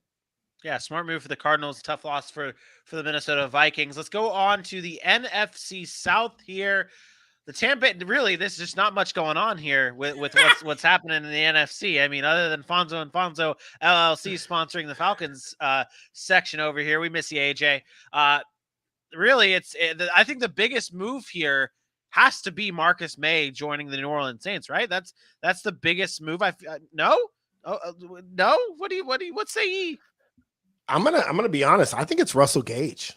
Yeah, smart move for the Cardinals. Tough loss for the Minnesota Vikings. Let's go on to the NFC South here. The Tampa, really, there's just not much going on here with what's happening in the NFC. I mean, other than Fonzo and Fonzo LLC sponsoring the Falcons section over here. We miss you, AJ. Really, I think the biggest move here has to be Marcus May joining the New Orleans Saints, right? That's the biggest move. No. No. What say ye? I'm gonna be honest. I think it's Russell Gage.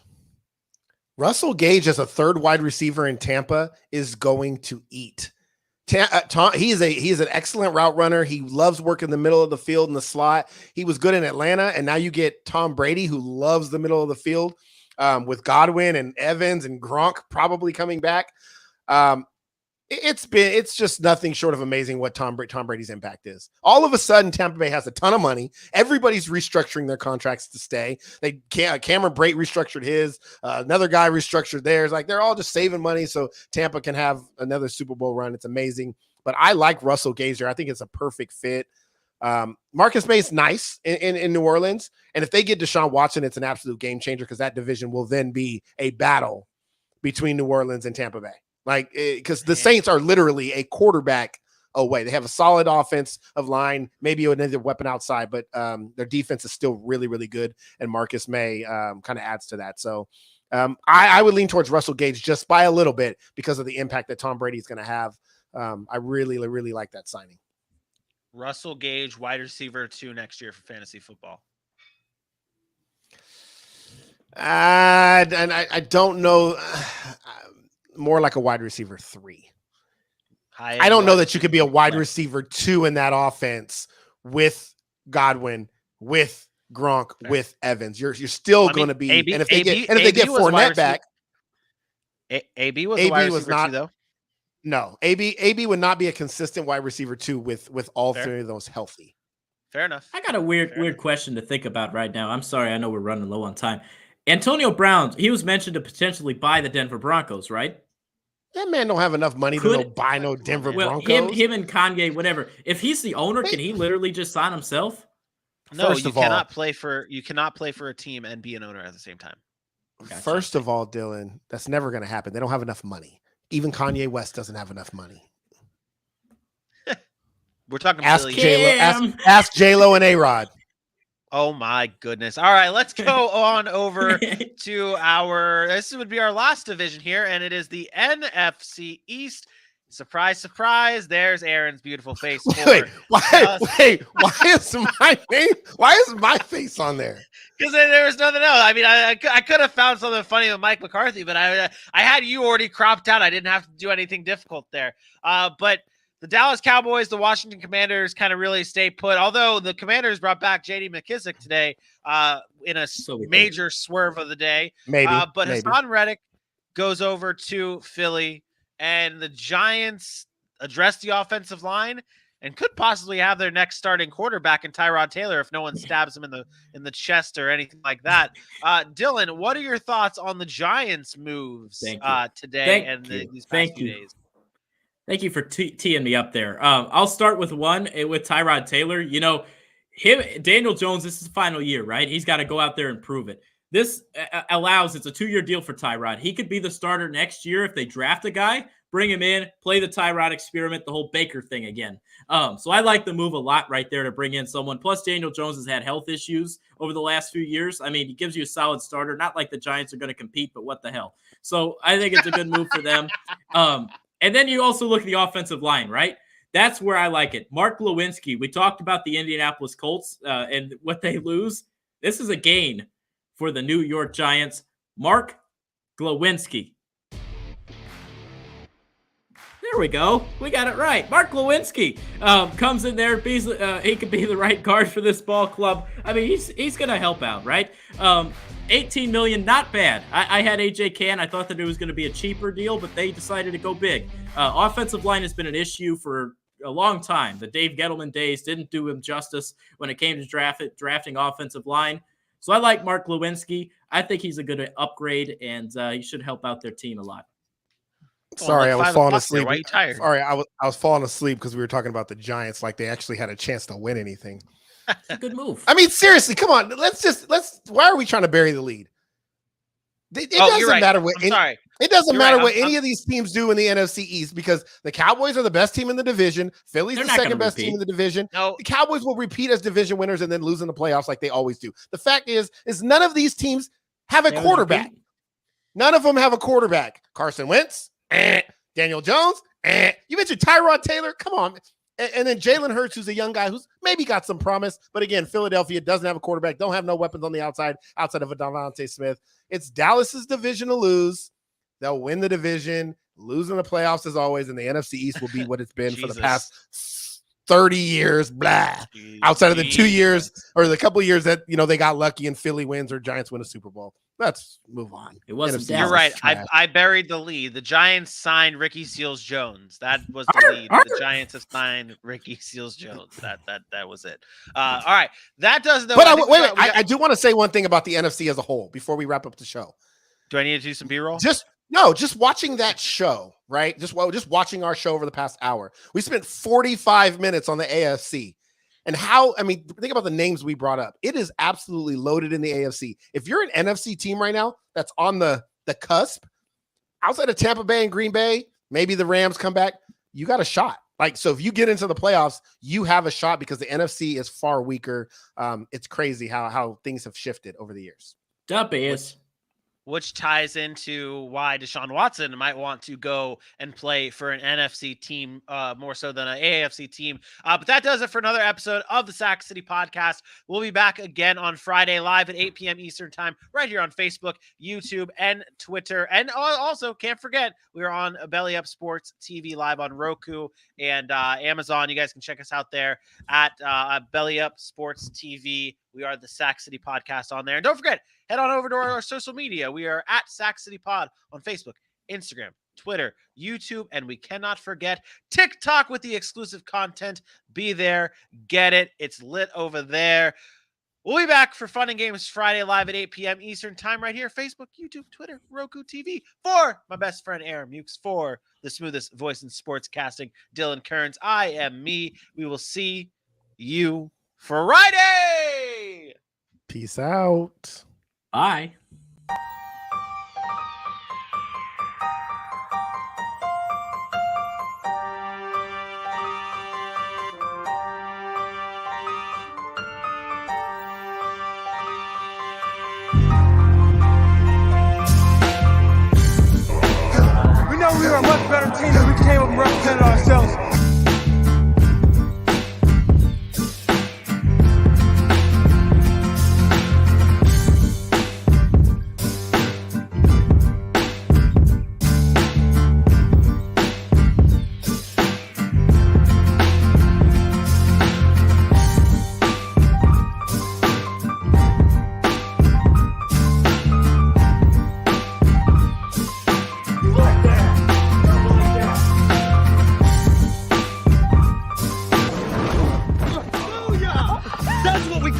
Russell Gage as a third wide receiver in Tampa is going to eat. He's an excellent route runner. He loves working in the middle of the field in the slot. He was good in Atlanta, and now you get Tom Brady, who loves the middle of the field, with Godwin and Evans and Gronk probably coming back. It's just nothing short of amazing what Tom Brady's impact is. All of a sudden, Tampa Bay has a ton of money. Everybody's restructuring their contracts to stay. Cameron Brate restructured his. Another guy restructured theirs. Like, they're all just saving money so Tampa can have another Super Bowl run. It's amazing. But I like Russell Gage there. I think it's a perfect fit. Marcus May's nice in New Orleans. And if they get Deshaun Watson, it's an absolute game changer, because that division will then be a battle between New Orleans and Tampa Bay. Like, because the Saints are literally a quarterback away. They have a solid offensive line, maybe another weapon outside, but their defense is still really, really good. And Marcus May kind of adds to that. So I would lean towards Russell Gage just by a little bit because of the impact that Tom Brady is going to have. I really, really like that signing. Russell Gage, wide receiver 2 next year for fantasy football. And I don't know. More like a wide receiver 3. I don't know that you could be a wide receiver 2 in that offense with Godwin, with Gronk with Evans. You're still going to be, AB, and if they AB, get was a wide Fournette back, AB was a wide receiver too, though. No, AB would not be a consistent wide receiver too with all Fair. three of those healthy. Fair enough. I got a weird question to think about right now. I'm sorry, I know we're running low on time. Antonio Brown, he was mentioned to potentially buy the Denver Broncos, right? That man don't have enough money to buy no Denver Broncos. Him and Kanye, whatever. If he's the owner, can he literally just sign himself? No, you cannot play for a team and be an owner at the same time. Gotcha. First of all, Dylan, that's never going to happen. They don't have enough money. Even Kanye West doesn't have enough money. We're talking ask Billy. J-Lo, ask J-Lo and A-Rod. Oh my goodness. All right, let's go on over to this would be our last division here, and it is the NFC East. Surprise, surprise. There's Aaron's beautiful face. Why is my face on there? Because there was nothing else. I mean, I could have found something funny with Mike McCarthy, but I had you already cropped out. I didn't have to do anything difficult there. But the Dallas Cowboys, the Washington Commanders kind of really stay put. Although the Commanders brought back J.D. McKissick today in a major swerve of the day. But Hassan Reddick goes over to Philly, and the Giants address the offensive line and could possibly have their next starting quarterback in Tyrod Taylor if no one stabs him in the chest or anything like that. Dylan, what are your thoughts on the Giants' moves today and these past few days? Thank you for teeing me up there. I'll start with with Tyrod Taylor. You know, Daniel Jones, this is the final year, right? He's got to go out there and prove it. This it's a 2-year deal for Tyrod. He could be the starter next year if they draft a guy, bring him in, play the Tyrod experiment, the whole Baker thing again. So I like the move a lot right there to bring in someone. Plus, Daniel Jones has had health issues over the last few years. I mean, he gives you a solid starter. Not like the Giants are going to compete, but what the hell. So I think it's a good move for them. And then you also look at the offensive line, right? That's where I like it. Mark Glowinski, we talked about the Indianapolis Colts and what they lose. This is a gain for the New York Giants. Mark Glowinski. There we go. We got it right. Mark Glowinski comes in there. He could be the right guard for this ball club. I mean, he's going to help out, right? $18 million, not bad. I had AJ Cann. I thought that it was going to be a cheaper deal, but they decided to go big. Offensive line has been an issue for a long time. The Dave Gettleman days didn't do him justice when it came to drafting offensive line. So I like Mark Glowinski. I think he's a good upgrade, and he should help out their team a lot. Sorry, I was falling asleep. Why are you tired? Sorry, I was falling asleep because we were talking about the Giants like they actually had a chance to win anything. It's a good move. I mean, seriously, come on. Why are we trying to bury the lead? It doesn't matter what. It doesn't matter what any of these teams do in the NFC East because the Cowboys are the best team in the division. Philly's the second best team in the division. No. The Cowboys will repeat as division winners and then lose in the playoffs like they always do. The fact is none of these teams have a quarterback. None of them have a quarterback. Carson Wentz, Daniel Jones, you mentioned Tyrod Taylor. Come on. And then Jalen Hurts, who's a young guy who's maybe got some promise. But again, Philadelphia doesn't have a quarterback, don't have no weapons on the outside of a Devontae Smith. It's Dallas's division to lose. They'll win the division, lose in the playoffs as always, and the NFC East will be what it's been for the past 30 years. Blah. Outside of the 2 years or the couple of years that they got lucky and Philly wins or Giants win a Super Bowl. Let's move on. It wasn't. You're right. I buried the lead. The Giants signed Ricky Seals-Jones. That was the lead. The Giants have signed Ricky Seals-Jones. That was it. All right. That does though. But wait. I do want to say one thing about the NFC as a whole before we wrap up the show. Do I need to do some B-roll? Just watching that show, right? Just watching our show over the past hour. We spent 45 minutes on the AFC. And think about the names we brought up. It is absolutely loaded in the AFC. If you're an NFC team right now that's on the cusp, outside of Tampa Bay and Green Bay, maybe the Rams come back, you got a shot. So if you get into the playoffs, you have a shot because the NFC is far weaker. It's crazy how things have shifted over the years. Duh, Bears. which ties into why Deshaun Watson might want to go and play for an NFC team more so than an AFC team. But that does it for another episode of the Sack City Podcast. We'll be back again on Friday live at 8 p.m. Eastern time right here on Facebook, YouTube, and Twitter. And also, can't forget, we are on Belly Up Sports TV live on Roku and Amazon. You guys can check us out there at Belly Up Sports TV. We are the Sack City Podcast on there. And don't forget, head on over to our social media. We are at Sack City Pod on Facebook, Instagram, Twitter, YouTube, and we cannot forget TikTok with the exclusive content. Be there, get it. It's lit over there. We'll be back for Fun and Games Friday live at 8 p.m. Eastern time right here. Facebook, YouTube, Twitter, Roku TV. For my best friend Aaron Mukes, for the smoothest voice in sportscasting, Dylan Kearns. I am me. We will see you Friday. Peace out. Bye. We know we were a much better team than we came up and represented ourselves.